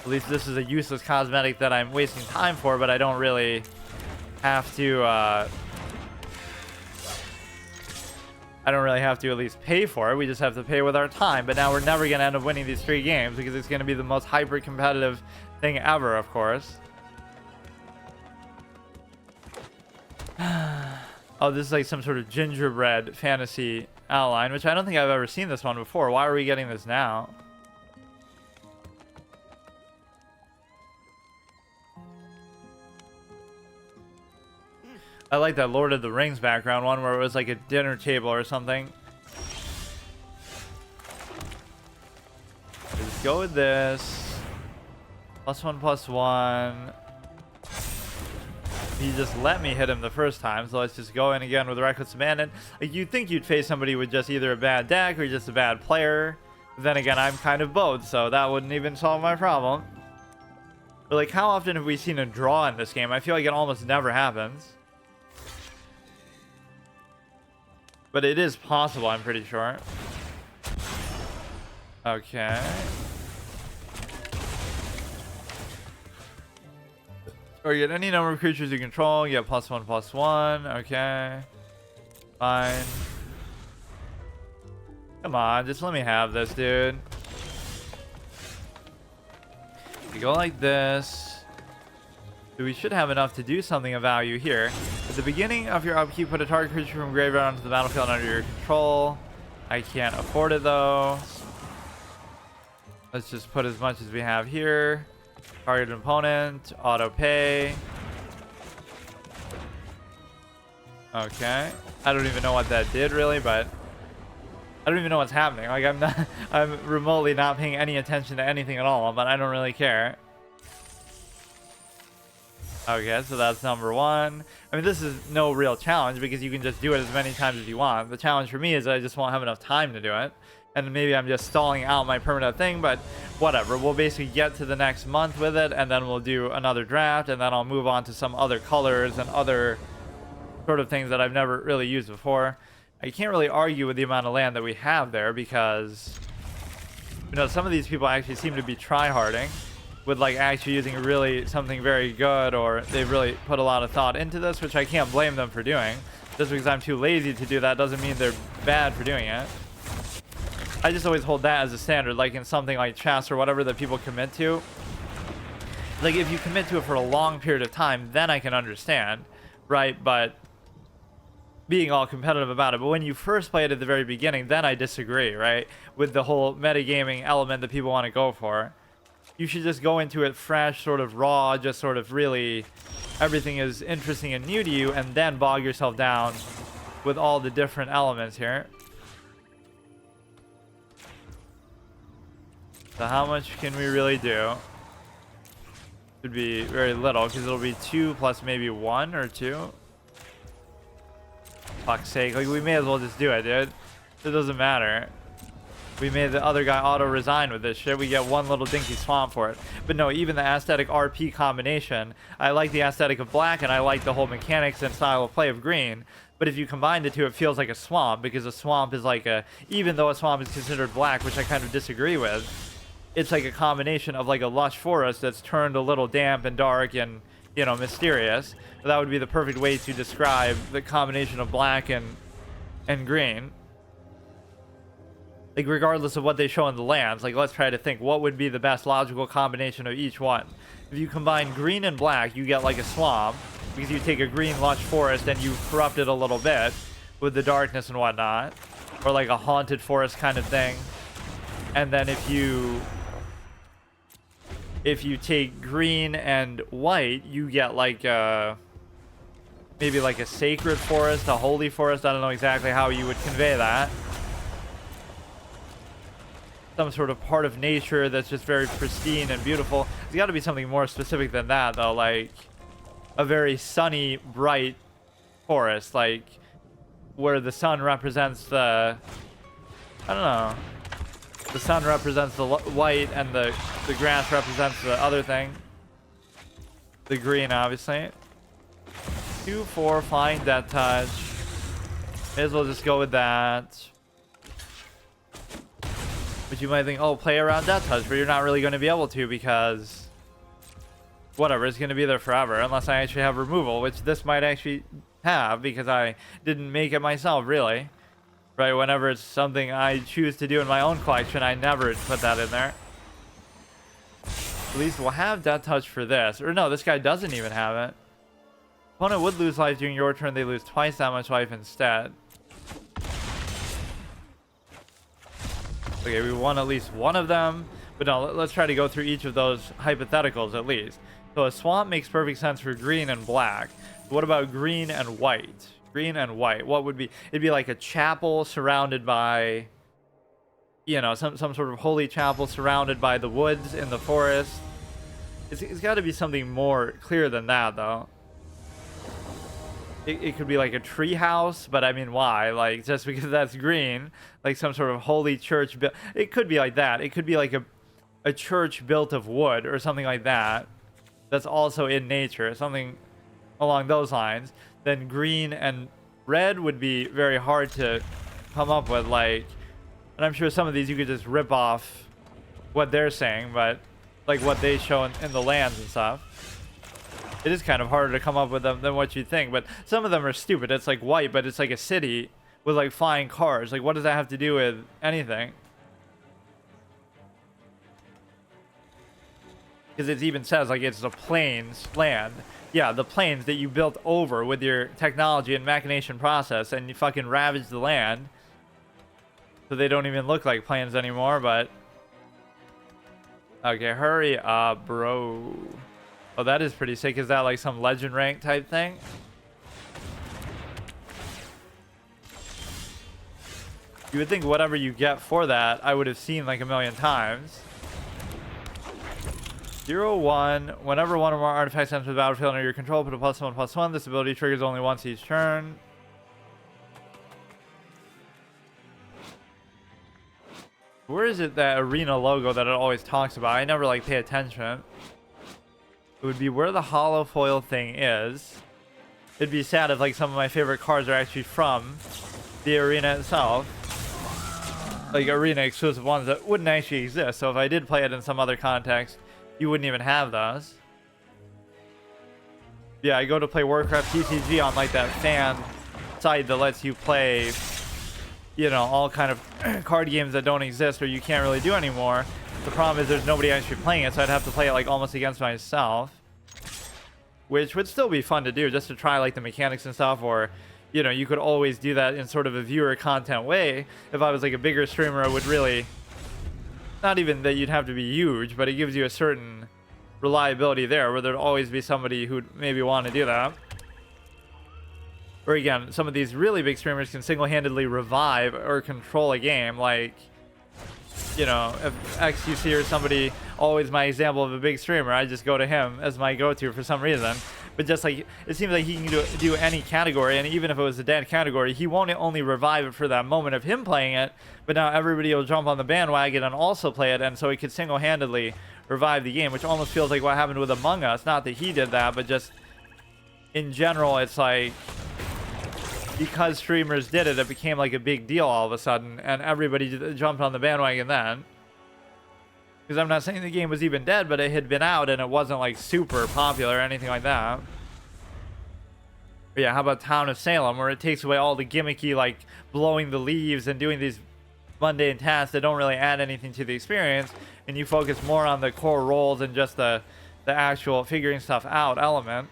At least this is a useless cosmetic that I'm wasting time for, but I don't really have to, I don't really have to at least pay for it. We just have to pay with our time. But now we're never going to end up winning these 3 games because it's going to be the most hyper-competitive thing ever, of course. Oh, this is like some sort of gingerbread fantasy outline, which I don't think I've ever seen this one before. Why are we getting this now? I like that Lord of the Rings background one where it was like a dinner table or something. Just go with this. +1/+1. He just let me hit him the first time, so let's just go in again with Reckless Abandon. Like, you'd think you'd face somebody with just either a bad deck or just a bad player. But then again, I'm kind of both, so that wouldn't even solve my problem. But like, how often have we seen a draw in this game? I feel like it almost never happens. But it is possible, I'm pretty sure. Okay. Or you get any number of creatures you control. You get +1/+1. Okay. Fine. Come on, just let me have this, dude. You go like this. So we should have enough to do something of value here. At the beginning of your upkeep, put a target creature from graveyard onto the battlefield under your control. I can't afford it though. Let's just put as much as we have here. Target opponent, auto pay. Okay. I don't even know what that did really, but I don't even know what's happening. Like, I'm remotely not paying any attention to anything at all, but I don't really care. Okay, so that's number 1. I mean, this is no real challenge because you can just do it as many times as you want. The challenge for me is that I just won't have enough time to do it. And maybe I'm just stalling out my permanent thing, but whatever. We'll basically get to the next month with it, and then we'll do another draft, and then I'll move on to some other colors and other sort of things that I've never really used before. I can't really argue with the amount of land that we have there because, you know, some of these people actually seem to be tryharding with like actually using really something very good, or they've really put a lot of thought into this, which I can't blame them for doing. Just because I'm too lazy to do that doesn't mean they're bad for doing it. I just always hold that as a standard, like in something like chess or whatever that people commit to. Like if you commit to it for a long period of time, then I can understand, right? But being all competitive about it. But when you first play it at the very beginning, then I disagree, right? With the whole metagaming element that people want to go for. You should just go into it fresh, sort of raw, just sort of really everything is interesting and new to you, and then bog yourself down with all the different elements here. So how much can we really do? Should be very little, because it'll be 2 plus maybe 1 or 2. Fuck's sake, like we may as well just do it, dude. It doesn't matter. We made the other guy auto-resign with this shit. We get one little dinky swamp for it. But no, even the aesthetic RP combination, I like the aesthetic of black, and I like the whole mechanics and style of play of green. But if you combine the two, it feels like a swamp, because a swamp is like a... Even though a swamp is considered black, which I kind of disagree with, it's like a combination of like a lush forest that's turned a little damp and dark and, you know, mysterious. But that would be the perfect way to describe the combination of black and green. Like regardless of what they show in the lands, like let's try to think what would be the best logical combination of each one. If you combine green and black, you get like a swamp, because you take a green lush forest and you corrupt it a little bit with the darkness and whatnot, or like a haunted forest kind of thing. And then if you take green and white, you get like maybe like a sacred forest, a holy forest. I don't know exactly how you would convey that. Some sort of part of nature that's just very pristine and beautiful. There's got to be something more specific than that, though, like a very sunny, bright forest, like where the sun represents the, I don't know, the sun represents the white and the grass represents the other thing, the green, obviously. 2/4 flying death touch. May as well just go with that. But you might think, oh, play around death touch, but you're not really going to be able to, because whatever, it's going to be there forever unless I actually have removal, which this might actually have, because I didn't make it myself, really. Right, whenever it's something I choose to do in my own collection, I never put that in there. At least we'll have death touch for this. Or no, this guy doesn't even have it. Opponent would lose life during your turn, they lose twice that much life instead. Okay, we won at least one of them. But no, let's try to go through each of those hypotheticals at least. So a swamp makes perfect sense for green and black. What about green and white? Green and white. What would be... It'd be like a chapel surrounded by... You know, some sort of holy chapel surrounded by the woods in the forest. It's got to be something more clear than that, though. It could be like a tree house, but I mean, why? Like, just because that's green, like some sort of holy church. It could be like that. It could be like a church built of wood or something like that. That's also in nature, something along those lines. Then green and red would be very hard to come up with. Like, and I'm sure some of these you could just rip off what they're saying, but like what they show in the lands and stuff. It is kind of harder to come up with them than what you think, but some of them are stupid. It's like white, but it's like a city with like flying cars. Like, what does that have to do with anything? Because it even says like it's the plains land. Yeah, the plains that you built over with your technology and machination process, and you fucking ravaged the land. So they don't even look like plains anymore, but... Okay, hurry up, bro. Oh, that is pretty sick. Is that like some legend rank type thing? You would think whatever you get for that, I would have seen like a million times. 0/1. Whenever one or more artifacts enter the battlefield under your control, put a +1/+1. This ability triggers only once each turn. Where is it, that arena logo that it always talks about? I never like pay attention. It would be where the hollow foil thing is. It'd be sad if like some of my favorite cards are actually from the arena itself. Like arena exclusive ones that wouldn't actually exist. So if I did play it in some other context, you wouldn't even have those. Yeah, I go to play Warcraft TCG on like that fan site that lets you play you know, all kind of card games that don't exist or you can't really do anymore. The problem is there's nobody actually playing it, so I'd have to play it like almost against myself, which would still be fun to do, just to try like the mechanics and stuff. Or, you know, you could always do that in sort of a viewer content way. If I was like a bigger streamer, I would really, not even that you'd have to be huge, but it gives you a certain reliability there where there'd always be somebody who'd maybe want to do that. Or again, some of these really big streamers can single-handedly revive or control a game. Like, you know, if XQC or somebody, always my example of a big streamer, I just go to him as my go-to for some reason. But just like, it seems like he can do any category, and even if it was a dead category, he won't only revive it for that moment of him playing it, but now everybody will jump on the bandwagon and also play it, and so he could single-handedly revive the game, which almost feels like what happened with Among Us. Not that he did that, but just in general, it's like, because streamers did it, it became like a big deal all of a sudden, and everybody jumped on the bandwagon then. Because I'm not saying the game was even dead, but it had been out and it wasn't like super popular or anything like that. But yeah, how about Town of Salem, where it takes away all the gimmicky, like blowing the leaves and doing these mundane tasks that don't really add anything to the experience, and you focus more on the core roles and just the actual figuring stuff out element.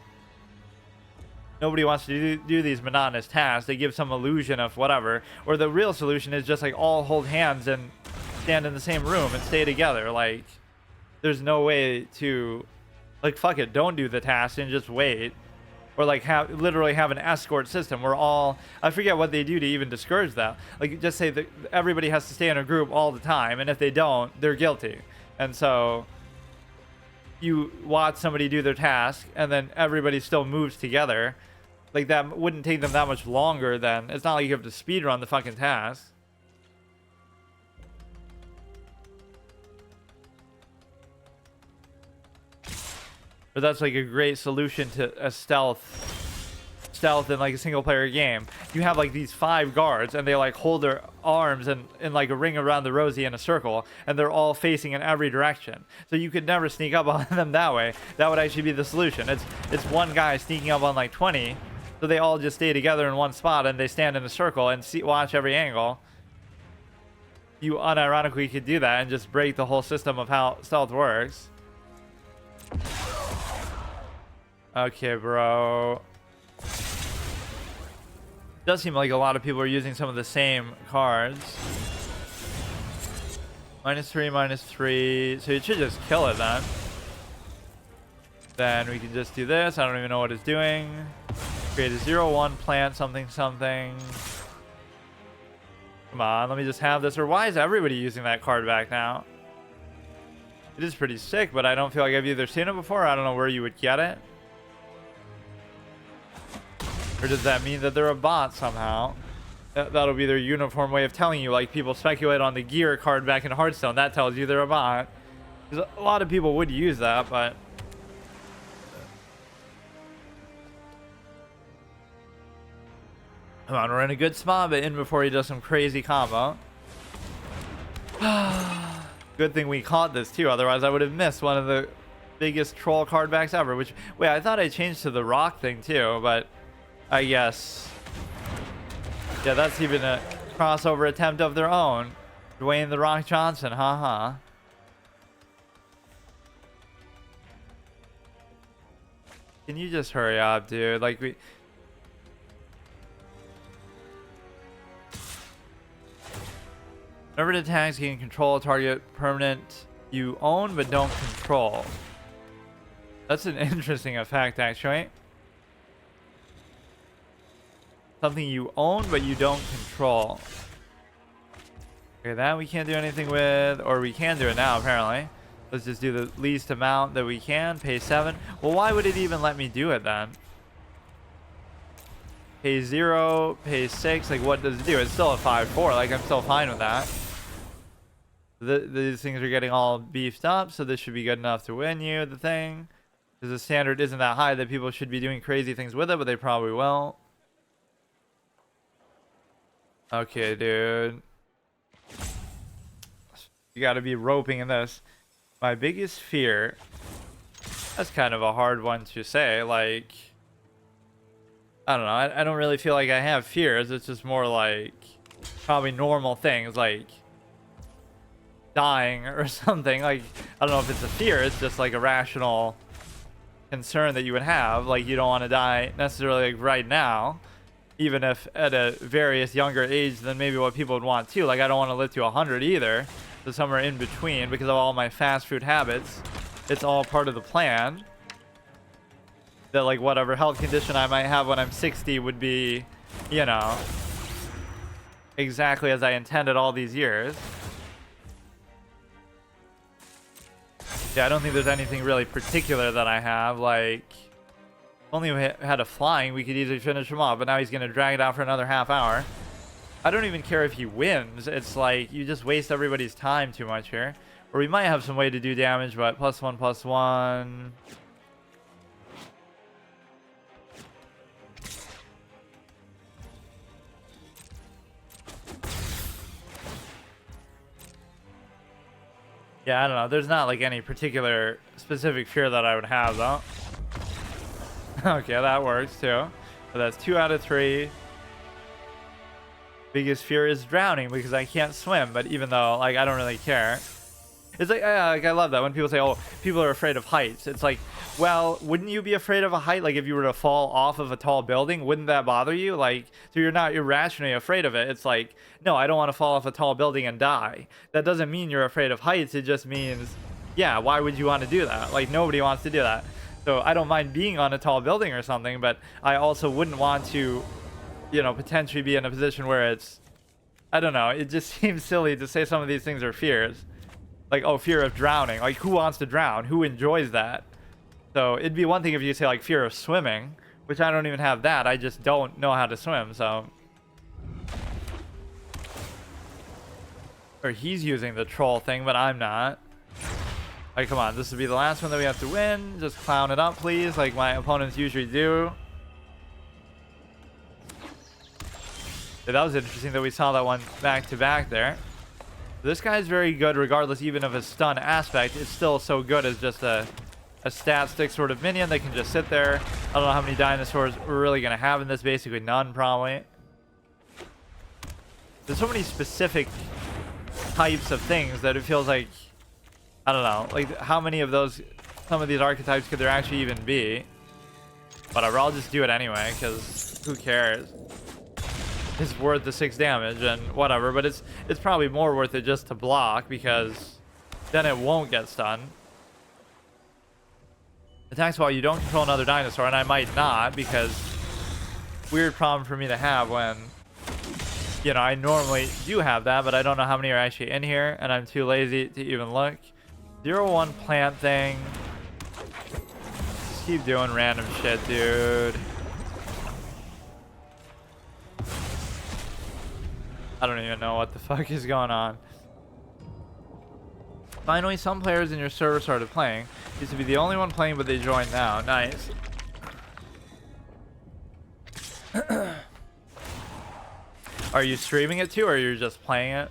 Nobody wants to do these monotonous tasks. They give some illusion of whatever. Or the real solution is just like all hold hands and stand in the same room and stay together. Like, there's no way to, like, fuck it, don't do the task and just wait. Or like literally have an escort system where all, I forget what they do to even discourage that. Like, just say that everybody has to stay in a group all the time, and if they don't, they're guilty. And so you watch somebody do their task and then everybody still moves together. Like, that wouldn't take them that much longer then. It's not like you have to speed run the fucking task. But that's like a great solution to a stealth in like a single player game. You have like these 5 guards and they like hold their arms in like a ring around the rosy in a circle, and they're all facing in every direction. So you could never sneak up on them that way. That would actually be the solution. It's one guy sneaking up on like 20. So they all just stay together in one spot and they stand in a circle and watch every angle. You unironically could do that and just break the whole system of how stealth works. Okay, bro. Does seem like a lot of people are using some of the same cards. -3, -3. So you should just kill it then. Then we can just do this. I don't even know what it's doing. Create a 0/1, plant something, something. Come on, let me just have this. Or why is everybody using that card back now? It is pretty sick, but I don't feel like I've either seen it before, or I don't know where you would get it. Or does that mean that they're a bot somehow? That'll be their uniform way of telling you. Like, people speculate on the gear card back in Hearthstone. That tells you they're a bot. Because a lot of people would use that, but... Come on, we're in a good spot, but in before he does some crazy combo. Good thing we caught this too, otherwise I would have missed one of the biggest troll card backs ever. Which, wait, I thought I changed to the rock thing too, but I guess, yeah, that's even a crossover attempt of their own. Dwayne "The Rock" Johnson, haha. Can you just hurry up, dude? Like, whenever it attacks, you can control a target permanent you own but don't control. That's an interesting effect, actually. Something you own but you don't control. Okay, that we can't do anything with, or we can do it now, apparently. Let's just do the least amount that we can. Pay 7. Well, why would it even let me do it then? Pay 0, pay 6. Like, what does it do? It's still a 5/4. Like, I'm still fine with that. These things are getting all beefed up, so this should be good enough to win you the thing. Because the standard isn't that high that people should be doing crazy things with it, but they probably will. Okay, dude. You gotta be roping in this. My biggest fear... That's kind of a hard one to say. Like, I don't know. I don't really feel like I have fears. It's just more like... probably normal things like dying or something. Like, I don't know if it's a fear, it's just like a rational concern that you would have. Like, you don't want to die necessarily like right now, even if at a various younger age than maybe what people would want to. Like, I don't want to live to 100 either, so somewhere in between because of all my fast food habits. It's all part of the plan that like whatever health condition I might have when I'm 60 would be, you know, exactly as I intended all these years. Yeah, I don't think there's anything really particular that I have. Like, only if we had a flying, we could easily finish him off, but now he's going to drag it out for another half hour. I don't even care if he wins. It's like, you just waste everybody's time too much here. Or we might have some way to do damage, but +1/+1. Yeah, I don't know. There's not like any particular specific fear that I would have though. Okay, that works too. So that's 2 out of 3. Biggest fear is drowning because I can't swim, but even though like I don't really care. It's like I love that when people say, oh, people are afraid of heights. It's like, well, wouldn't you be afraid of a height? Like if you were to fall off of a tall building, wouldn't that bother you? Like, so you're not irrationally afraid of it. It's like, no, I don't want to fall off a tall building and die. That doesn't mean you're afraid of heights. It just means, yeah, why would you want to do that? Like nobody wants to do that. So I don't mind being on a tall building or something, but I also wouldn't want to, you know, potentially be in a position where it's, I don't know. It just seems silly to say some of these things are fears. Like, oh, fear of drowning. Like, who wants to drown? Who enjoys that? So it'd be one thing if you say like fear of swimming, which I don't even have that. I just don't know how to swim, so. Or he's using the troll thing, but I'm not. Like, come on, this would be the last one that we have to win. Just clown it up, please, like my opponents usually do. Yeah, that was interesting that we saw that one back to back there. This guy's very good regardless even of his stun aspect. It's still so good as just a stat stick sort of minion that can just sit there. I don't know how many dinosaurs we're really going to have in this. Basically none, probably. There's so many specific types of things that it feels like, I don't know, like how many of those, some of these archetypes could there actually even be? Whatever, I'll just do it anyway because who cares? It's worth the 6 damage and whatever, but it's probably more worth it just to block because then it won't get stunned. Attacks while you don't control another dinosaur, and I might not because weird problem for me to have when, you know, I normally do have that, but I don't know how many are actually in here and I'm too lazy to even look. 0/1 plant thing. Just keep doing random shit, dude. I don't even know what the fuck is going on. Finally, some players in your server started playing. Used to be the only one playing, but they joined now. Nice. Are you streaming it too, or you're just playing it?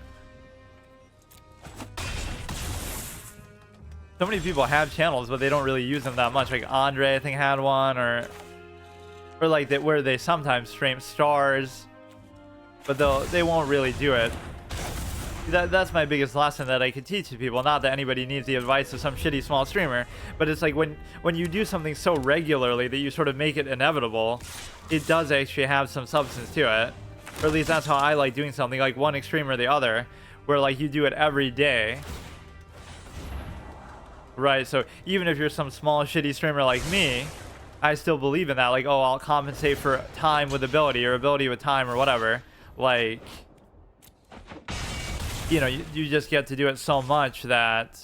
So many people have channels, but they don't really use them that much. Like Andre, I think, had one, or like that where they sometimes stream stars. But they won't really do it. That's my biggest lesson that I could teach to people. Not that anybody needs the advice of some shitty small streamer, but it's like when you do something so regularly that you sort of make it inevitable, it does actually have some substance to it. Or at least that's how I like doing something, like one extreme or the other, where like you do it every day. Right, so even if you're some small shitty streamer like me, I still believe in that. Like, oh, I'll compensate for time with ability or ability with time or whatever. Like, you know, you just get to do it so much that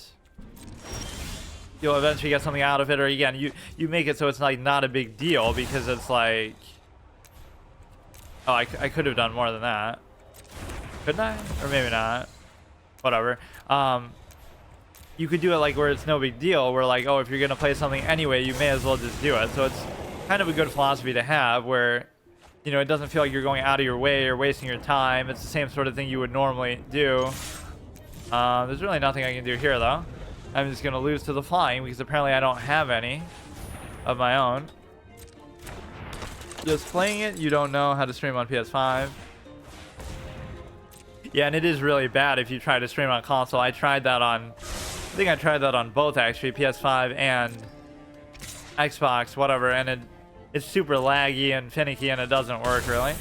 you'll eventually get something out of it. Or again, you make it so it's like not a big deal because it's like, oh, I could have done more than that. Couldn't I? Or maybe not. Whatever. You could do it like where it's no big deal, where like, oh, if you're gonna play something anyway, you may as well just do it. So it's kind of a good philosophy to have where, you know, it doesn't feel like you're going out of your way or wasting your time. It's the same sort of thing you would normally do. There's really nothing I can do here, though. I'm just going to lose to the flying because apparently I don't have any of my own. Just playing it, you don't know how to stream on PS5. Yeah, and it is really bad if you try to stream on console. I tried that on, I think I tried that on both actually, PS5 and Xbox, whatever, and it's super laggy and finicky and it doesn't work really.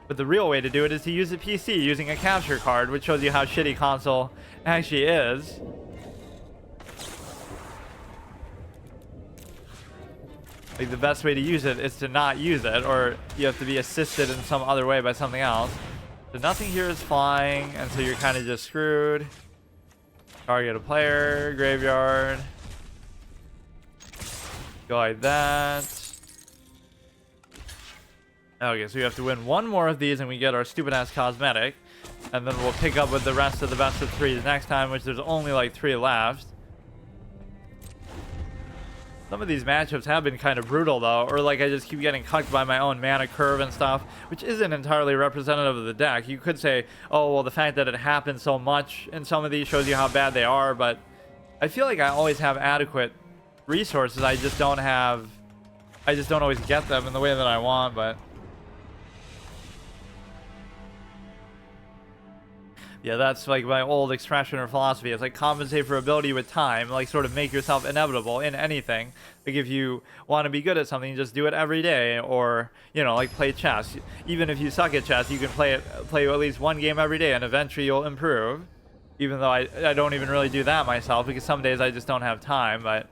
But the real way to do it is to use a PC using a capture card, which shows you how shitty console actually is. Like, the best way to use it is to not use it, or you have to be assisted in some other way by something else. So nothing here is flying, and so you're kind of just screwed. Target a player, graveyard. Go like that. Okay, so we have to win one more of these and we get our stupid ass cosmetic. And then we'll pick up with the rest of the best of threes next time, which there's only like 3 left. Some of these matchups have been kind of brutal though, or like I just keep getting cucked by my own mana curve and stuff, which isn't entirely representative of the deck. You could say, oh, well, the fact that it happens so much in some of these shows you how bad they are, but I feel like I always have adequate resources. I just don't always get them in the way that I want, but yeah, that's like my old expression or philosophy. It's like compensate for ability with time, like sort of make yourself inevitable in anything. Like if you want to be good at something, just do it every day, or, you know, like play chess. Even if you suck at chess, you can play at least one game every day and eventually you'll improve. Even though I don't even really do that myself, because some days I just don't have time, but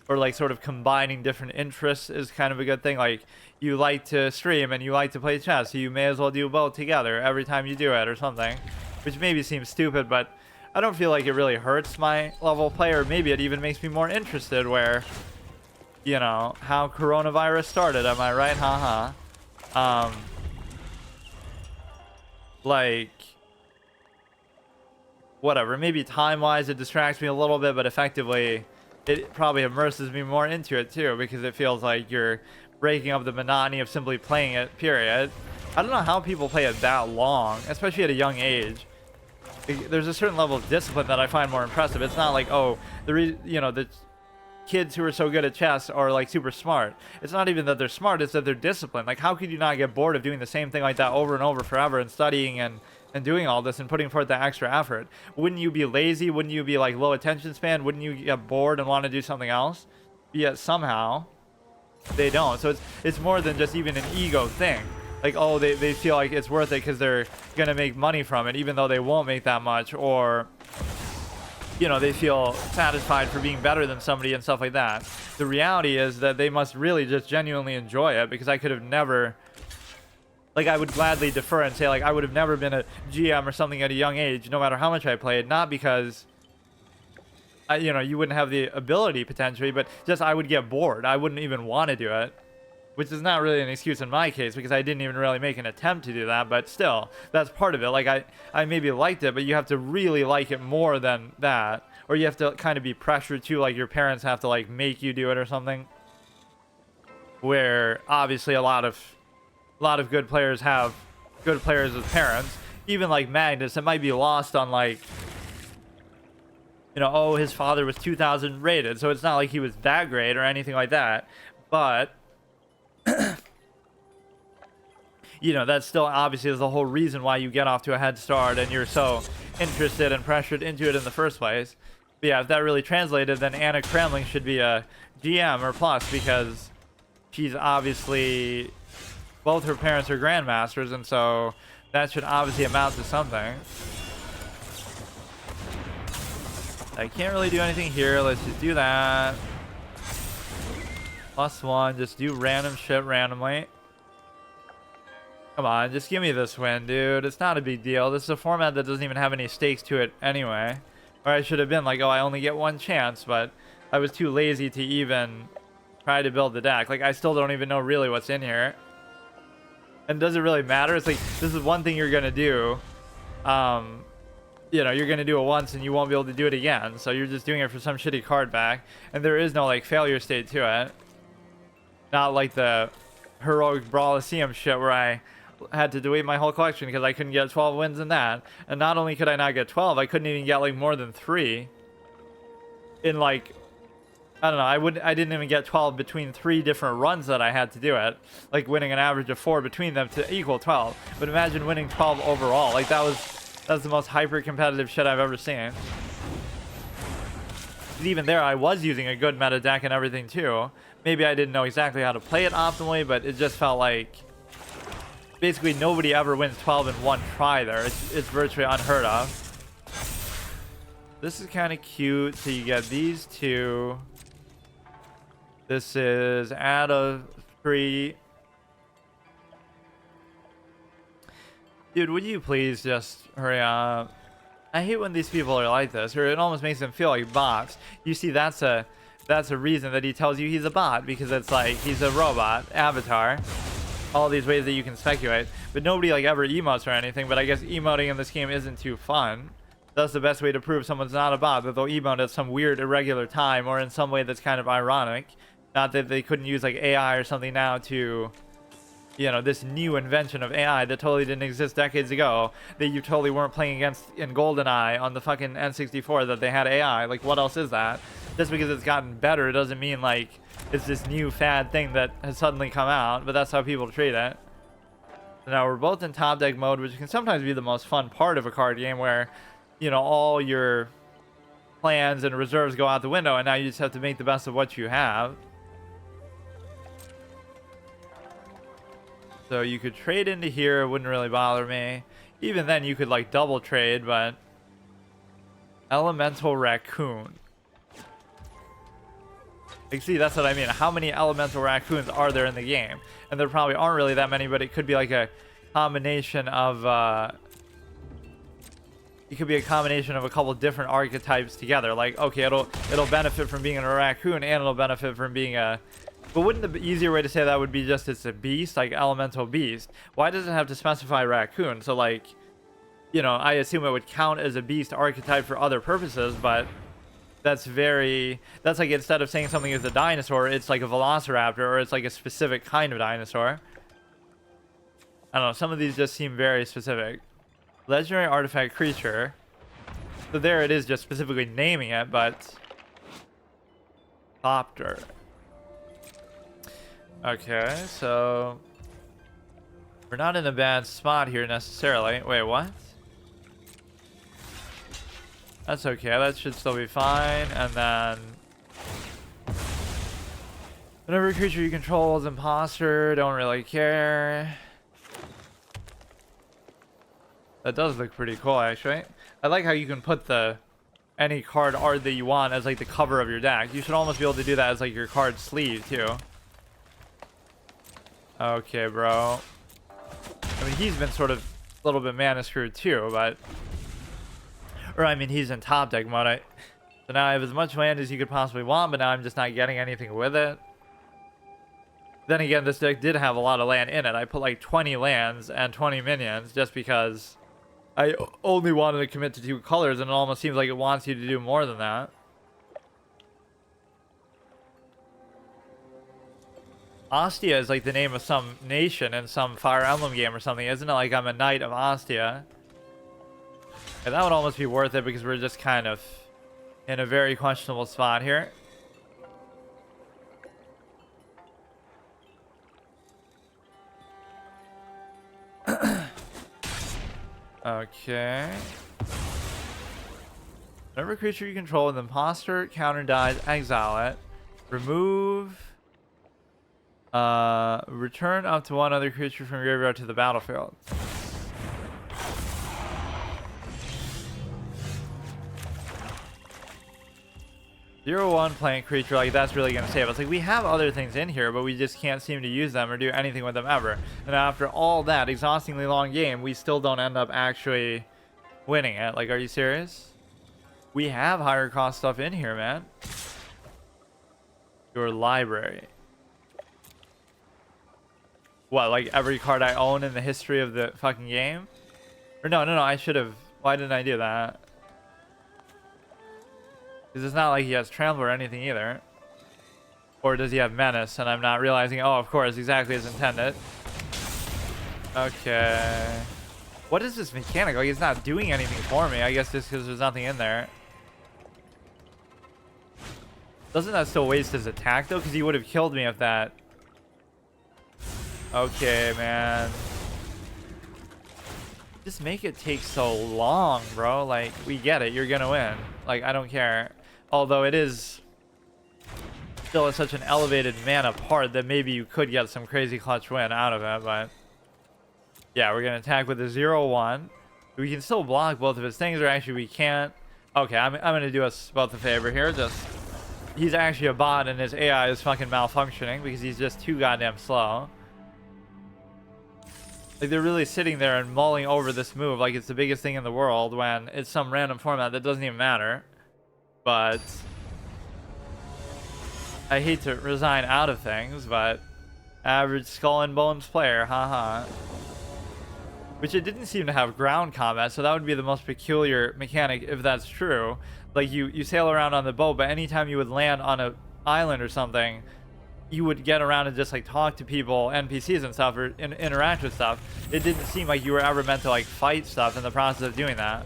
or like sort of combining different interests is kind of a good thing. Like you like to stream and you like to play chess, so you may as well do both together every time you do it or something, which maybe seems stupid, but I don't feel like it really hurts my level of play, or maybe it even makes me more interested, where, you know, how coronavirus started, am I right? Haha. Like, whatever, maybe time-wise it distracts me a little bit, but effectively it probably immerses me more into it too, because it feels like you're breaking up the monotony of simply playing it, period. I don't know how people play it that long, especially at a young age. There's a certain level of discipline that I find more impressive. It's not like, oh, the kids who are so good at chess are like super smart. It's not even that they're smart, it's that they're disciplined. Like, how could you not get bored of doing the same thing like that over and over forever, and studying and doing all this and putting forth that extra effort? Wouldn't you be lazy? Wouldn't you be like low attention span? Wouldn't you get bored and want to do something else? Yet somehow they don't. So it's more than just even an ego thing. Like, oh, they feel like it's worth it because they're gonna make money from it, even though they won't make that much, or, you know, they feel satisfied for being better than somebody and stuff like that. The reality is that they must really just genuinely enjoy it, because I could have never, like, I would gladly defer and say, like, I would have never been a GM or something at a young age, no matter how much I played. Not because, you know, you wouldn't have the ability potentially, but just I would get bored. I wouldn't even want to do it, which is not really an excuse in my case, because I didn't even really make an attempt to do that. But still, that's part of it. Like, I maybe liked it, but you have to really like it more than that, or you have to kind of be pressured to, like, your parents have to like make you do it or something, where obviously a lot of good players have good players as parents. Even like Magnus, it might be lost on, like, you know, oh, his father was 2000 rated, so it's not like he was that great or anything like that, but you know, that still obviously is the whole reason why you get off to a head start and you're so interested and pressured into it in the first place. But yeah, if that really translated, then Anna Kremling should be a GM or plus, because she's obviously, both her parents are grandmasters, and so that should obviously amount to something. I can't really do anything here. Let's just do that. +1, just do random shit randomly. Come on, just give me this win, dude. It's not a big deal. This is a format that doesn't even have any stakes to it anyway. Or I should have been like, oh, I only get one chance, but I was too lazy to even try to build the deck. Like, I still don't even know really what's in here. And does it really matter? It's like, this is one thing you're gonna do. You know, you're gonna do it once and you won't be able to do it again. So you're just doing it for some shitty card back. And there is no, like, failure state to it. Not like the heroic Brawliseum shit where I had to delete my whole collection because I couldn't get 12 wins in that. And not only could I not get 12, I couldn't even get like more than 3 in like I don't know. I didn't even get 12 between 3 different runs that I had to do it. Like winning an average of 4 between them to equal 12. But imagine winning 12 overall. Like that's the most hyper competitive shit I've ever seen. But even there, I was using a good meta deck and everything too. Maybe I didn't know exactly how to play it optimally, but it just felt like basically nobody ever wins 12 in one try there. It's virtually unheard of. This is kind of cute. So you get these two. This is add a 3. Dude, would you please just hurry up? I hate when these people are like this, or it almost makes them feel like bots. You see, that's a reason that he tells you he's a bot, because it's like he's a robot avatar. All these ways that you can speculate, but nobody like ever emotes or anything. But I guess emoting in this game isn't too fun. That's the best way to prove someone's not a bot, that they'll emote at some weird irregular time or in some way that's kind of ironic. Not that they couldn't use like AI or something now to, you know, this new invention of AI that totally didn't exist decades ago, that you totally weren't playing against in GoldenEye on the fucking N64, that they had AI. Like, what else is that? Just because it's gotten better doesn't mean like it's this new fad thing that has suddenly come out, but that's how people treat it. So now we're both in top deck mode, which can sometimes be the most fun part of a card game, where, you know, all your plans and reserves go out the window, and now you just have to make the best of what you have. So you could trade into here, it wouldn't really bother me. Even then you could like double trade, but Elemental Raccoon. Like, see, that's what I mean. How many Elemental Raccoons are there in the game? And there probably aren't really that many, but it could be like a combination of it could be a combination of a couple different archetypes together. Like, okay, it'll benefit from being a raccoon, and it'll benefit from being a... But wouldn't the easier way to say that would be just it's a beast, like elemental beast? Why does it have to specify raccoon? So like, you know, I assume it would count as a beast archetype for other purposes, but that's like instead of saying something is a dinosaur, it's like a velociraptor, or it's like a specific kind of dinosaur. I don't know, some of these just seem very specific. Legendary artifact creature. So there it is, just specifically naming it, but Copter. Okay, so we're not in a bad spot here necessarily. Wait, what? That's okay, that should still be fine. And then whenever a creature you control is imposter, don't really care. That does look pretty cool, actually. I like how you can put any card art that you want as like the cover of your deck. You should almost be able to do that as like your card sleeve too. Okay, bro. I mean, he's been sort of a little bit mana screwed too, but... Or, I mean, he's in top deck mode. So now I have as much land as you could possibly want, but now I'm just not getting anything with it. Then again, this deck did have a lot of land in it. I put like 20 lands and 20 minions just because I only wanted to commit to 2 colors, and it almost seems like it wants you to do more than that. Ostia is like the name of some nation in some Fire Emblem game or something, isn't it? Like I'm a knight of Ostia. And that would almost be worth it because we're just kind of in a very questionable spot here. Okay. Whenever a creature you control with imposter counter dies, exile it. Remove... return up to 1 other creature from your graveyard to the battlefield. 0/1 playing creature, like that's really gonna save us. Like we have other things in here, but we just can't seem to use them or do anything with them ever. And after all that exhaustingly long game, we still don't end up actually winning it. Like, are you serious? We have higher cost stuff in here, man. Your library. What, like every card I own in the history of the fucking game? Or no, I should have. Why didn't I do that? Because it's not like he has Trample or anything either. Or does he have Menace and I'm not realizing? Oh, of course, exactly as intended. Okay. What is this mechanic? Like, it's not doing anything for me. I guess just because there's nothing in there. Doesn't that still waste his attack though? Because he would have killed me if that... Okay, man. Just make it take so long, bro. Like, we get it. You're gonna win. Like, I don't care. Although it is still such an elevated mana part that maybe you could get some crazy clutch win out of it, but... Yeah, we're gonna attack with a 0-1. We can still block both of his things, or actually we can't. Okay, I'm gonna do us both a favor here. Just... He's actually a bot and his AI is fucking malfunctioning because he's just too goddamn slow. Like, they're really sitting there and mulling over this move like it's the biggest thing in the world when it's some random format that doesn't even matter. But I hate to resign out of things, but average skull and bones player, haha. Which it didn't seem to have ground combat, so that would be the most peculiar mechanic if that's true. Like, you sail around on the boat, but anytime you would land on an island or something, you would get around and just like talk to people, NPCs and stuff, or interact with stuff. It didn't seem like you were ever meant to like fight stuff in the process of doing that.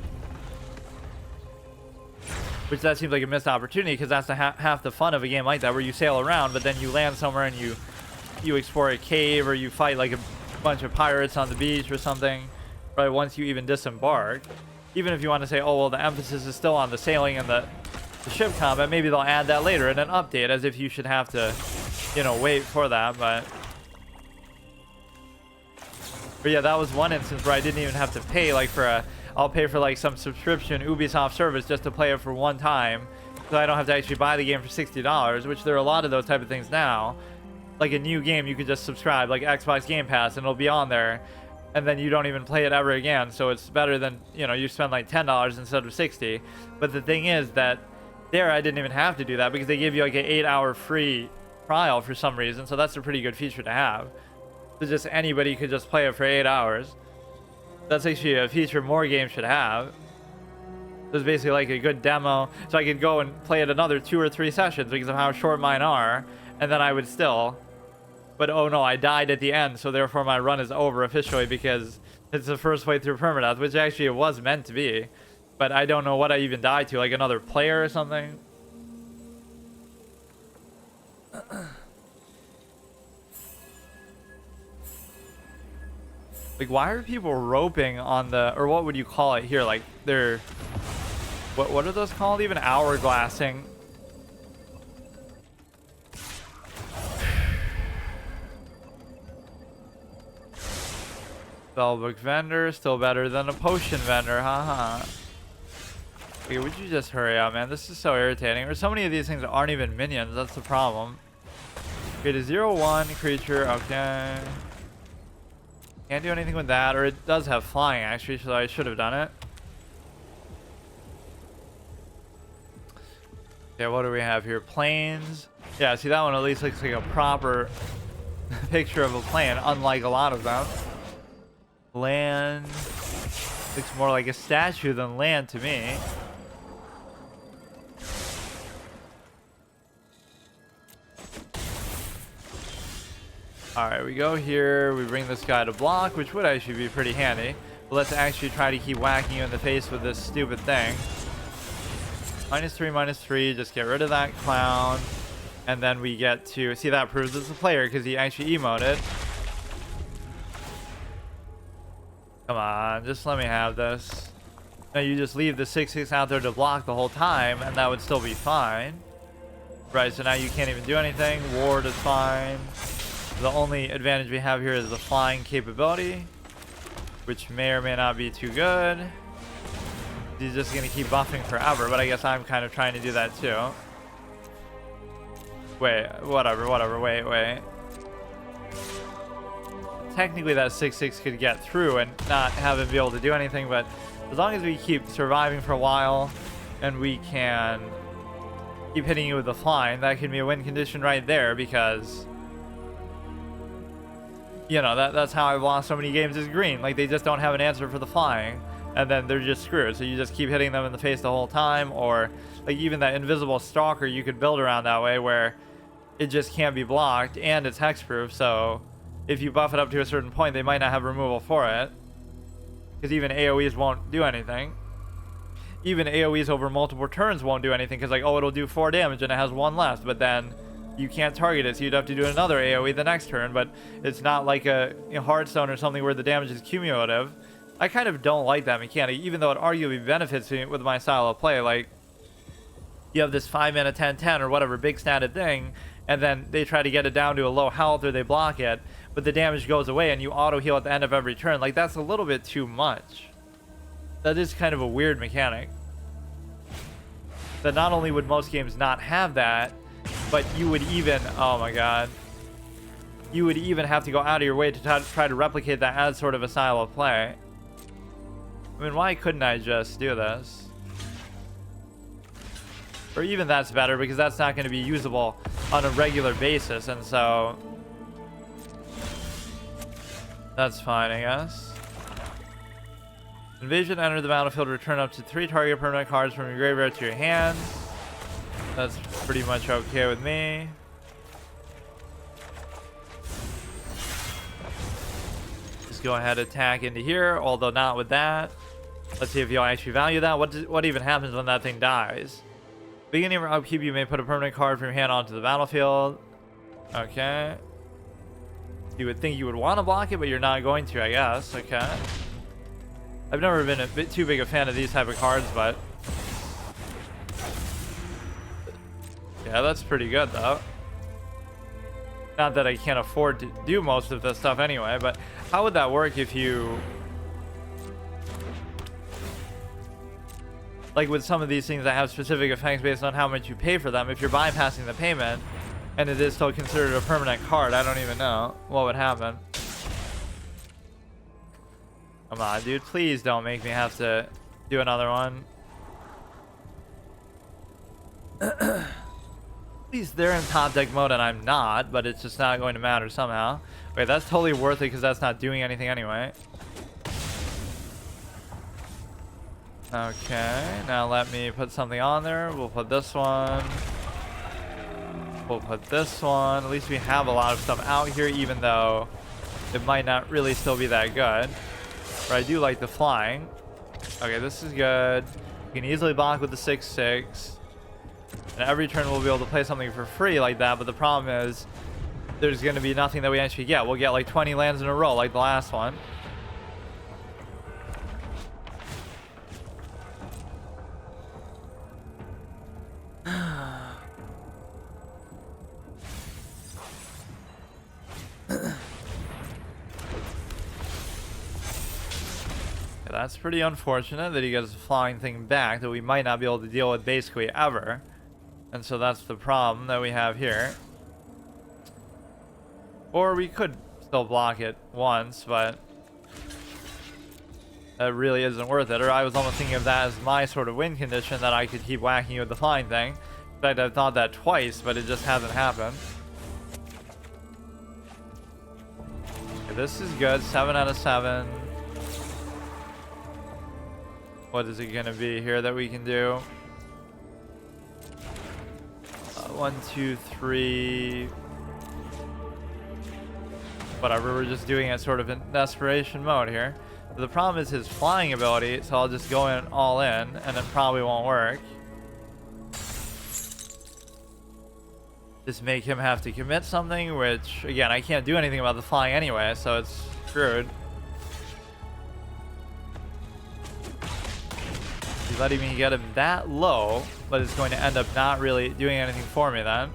Which that seems like a missed opportunity, because that's half the fun of a game like that, where you sail around, but then you land somewhere and you explore a cave, or you fight like a bunch of pirates on the beach or something, right? Once you even disembark. Even if you want to say, oh well, the emphasis is still on the sailing and the ship combat, maybe they'll add that later in an update, as if you should have to, you know, wait for that. But yeah, that was one instance where I didn't even have to pay like for a... I'll pay for like some subscription Ubisoft service just to play it for one time, so I don't have to actually buy the game for $60, which there are a lot of those type of things now. Like a new game, you could just subscribe, like Xbox Game Pass, and it'll be on there, and then you don't even play it ever again. So it's better than, you know, you spend like $10 instead of $60. But the thing is that there I didn't even have to do that, because they give you like an 8-hour free trial for some reason. So that's a pretty good feature to have. So just anybody could just play it for 8 hours. That's actually a feature more games should have. It's basically like a good demo, so I could go and play it another 2 or 3 sessions because of how short mine are, and then I would still... But oh no, I died at the end, so therefore my run is over officially, because it's the first way through permadeath, which actually it was meant to be. But I don't know what I even died to, like another player or something. Like, why are people roping on the, or what would you call it here? Like, they're, what are those called even? Hourglassing. Spellbook vendor, still better than a potion vendor, haha. Okay, would you just hurry up, man? This is so irritating. Or so many of these things aren't even minions, that's the problem. Okay, the 0-1 creature, okay. Can't do anything with that, or it does have flying actually, so I should have done it. Okay, what do we have here? Planes. Yeah, see, that one at least looks like a proper picture of a plane, unlike a lot of them. Land. Looks more like a statue than land to me. Alright, we go here, we bring this guy to block, which would actually be pretty handy. But let's actually try to keep whacking you in the face with this stupid thing. -3, just get rid of that clown. And then we get to... See, that proves it's a player, because he actually emoted. Come on, just let me have this. Now you just leave the 6/6 out there to block the whole time, and that would still be fine. Right, so now you can't even do anything. Ward is fine. The only advantage we have here is the flying capability, which may or may not be too good. He's just going to keep buffing forever, but I guess I'm kind of trying to do that too. Wait, whatever, wait. Technically that 6/6 could get through and not have him be able to do anything, but as long as we keep surviving for a while and we can keep hitting you with the flying, that can be a win condition right there, because... You know, that's how I've lost so many games is green. Like, they just don't have an answer for the flying, and then they're just screwed. So you just keep hitting them in the face the whole time, or like even that invisible stalker you could build around that way, where it just can't be blocked and it's hexproof. So if you buff it up to a certain point, they might not have removal for it, because even AoEs won't do anything. even AoEs over multiple turns won't do anything because like, oh, it'll do 4 damage and it has 1 left, but then you can't target it, so you'd have to do another AoE the next turn. But it's not like a Hearthstone or something where the damage is cumulative. I kind of don't like that mechanic, even though it arguably benefits me with my style of play. Like, you have this 5-mana 10/10 or whatever big statted thing, and then they try to get it down to a low health or they block it, but the damage goes away and you auto heal at the end of every turn. Like, that's a little bit too much. That is kind of a weird mechanic. That not only would most games not have that, but you would even, oh my god, you would even have to go out of your way to try to replicate that as sort of a style of play. I mean, why couldn't I just do this? Or even that's better, because that's not going to be usable on a regular basis, and so that's fine, I guess. Invasion, enter the battlefield, return up to 3 target permanent cards from your graveyard to your hands. That's pretty much okay with me. Just go ahead, attack into here, although not with that. Let's see if you'll actually value that. What even happens when that thing dies? Beginning of upkeep, you may put a permanent card from your hand onto the battlefield. Okay. You would think you would want to block it, but you're not going to, I guess. Okay. I've never been a bit too big a fan of these type of cards, but yeah, that's pretty good though. Not that I can't afford to do most of this stuff anyway, but how would that work if you, like with some of these things that have specific effects based on how much you pay for them, if you're bypassing the payment and it is still considered a permanent card? I don't even know what would happen. Come on, dude. Please don't make me have to do another one. At least they're in top deck mode and I'm not, but it's just not going to matter somehow. Wait, that's totally worth it because that's not doing anything anyway. Okay, now let me put something on there. We'll put this one. We'll put this one. At least we have a lot of stuff out here, even though it might not really still be that good. But I do like the flying. Okay, this is good. You can easily block with the 6/6. And every turn we'll be able to play something for free like that, but the problem is there's going to be nothing that we actually get. We'll get like 20 lands in a row like the last one. That's pretty unfortunate that he gets a flying thing back that we might not be able to deal with basically ever. And so that's the problem that we have here. Or we could still block it once, but that really isn't worth it. Or I was almost thinking of that as my sort of win condition, that I could keep whacking you with the flying thing. In fact, I've thought that twice, but it just hasn't happened. Okay, this is good. 7 out of 7. What is it going to be here that we can do? 1, 2, 3. Whatever, we're just doing it sort of in desperation mode here. But the problem is his flying ability, so I'll just go in all in, and it probably won't work. Just make him have to commit something, which, again, I can't do anything about the flying anyway, so it's screwed. He's letting me get him that low, but it's going to end up not really doing anything for me then.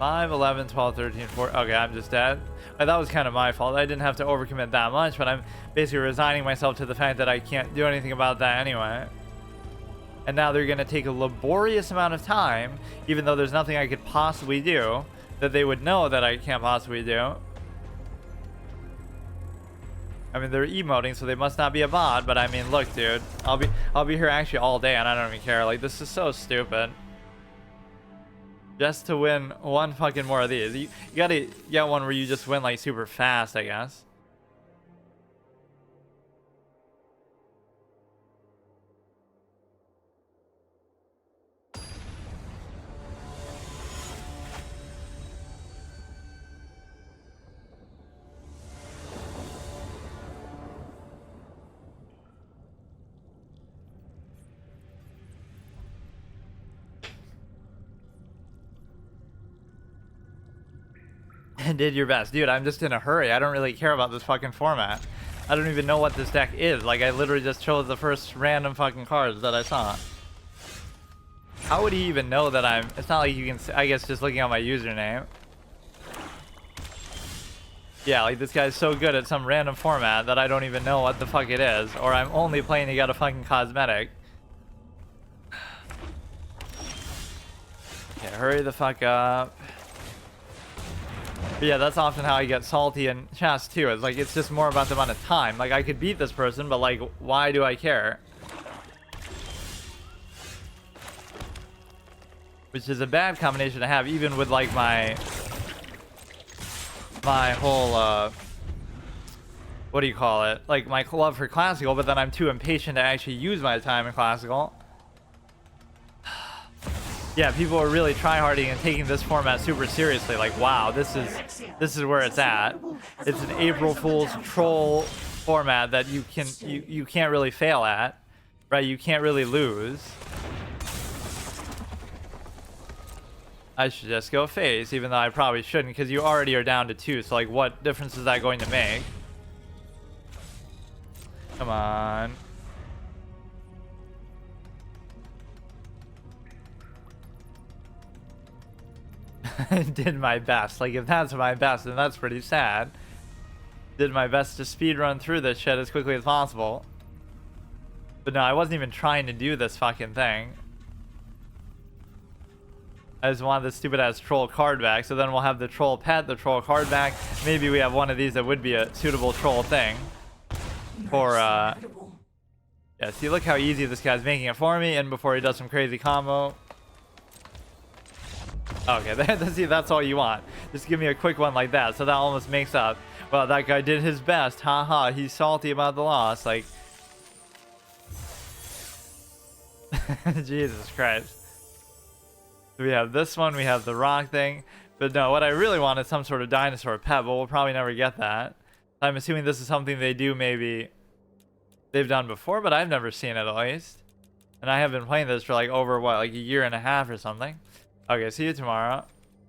5, 11, 12, 13, 14. Okay, I'm just dead. That was kind of my fault. I didn't have to overcommit that much, but I'm basically resigning myself to the fact that I can't do anything about that anyway. And now they're going to take a laborious amount of time, even though there's nothing I could possibly do that they would know that I can't possibly do. I mean, they're emoting, so they must not be a bot, but I mean, look, dude, I'll be here actually all day, and I don't even care. Like, this is so stupid. Just to win one fucking more of these. You gotta get one where you just win, like, super fast, I guess. Did your best. Dude, I'm just in a hurry. I don't really care about this fucking format. I don't even know what this deck is. Like, I literally just chose the first random fucking cards that I saw. How would he even know that I'm... It's not like you can... I guess just looking at my username. Yeah, like this guy's so good at some random format that I don't even know what the fuck it is. Or I'm only playing to get a fucking cosmetic. Okay, hurry the fuck up. But yeah, that's often how I get salty in chess too. It's like, it's just more about the amount of time. Like, I could beat this person, but like, why do I care? Which is a bad combination to have, even with like my whole, what do you call it? Like my love for classical, but then I'm too impatient to actually use my time in classical. Yeah, people are really tryharding and taking this format super seriously. Like, wow, this is where it's at. It's an April Fool's troll format that you can't really fail at, right? You can't really lose. I should just go face, even though I probably shouldn't, because you already are down to 2. So like, what difference is that going to make? Come on. Did my best. Like, if that's my best, then that's pretty sad. Did my best to speed run through this shit as quickly as possible. But no, I wasn't even trying to do this fucking thing. I just wanted this stupid ass troll card back, so then we'll have the troll pet, the troll card back. Maybe we have one of these that would be a suitable troll thing. For, yeah, see, look how easy this guy's making it for me, and before he does some crazy combo. Okay, see, that's all you want. Just give me a quick one like that, so that almost makes up. Well, that guy did his best, haha, he's salty about the loss, like... Jesus Christ. We have this one, we have the rock thing. But no, what I really want is some sort of dinosaur pet, but we'll probably never get that. I'm assuming this is something they do, maybe they've done before, but I've never seen it at least. And I have been playing this for like over, what, like a year and a half or something. Okay, see you tomorrow.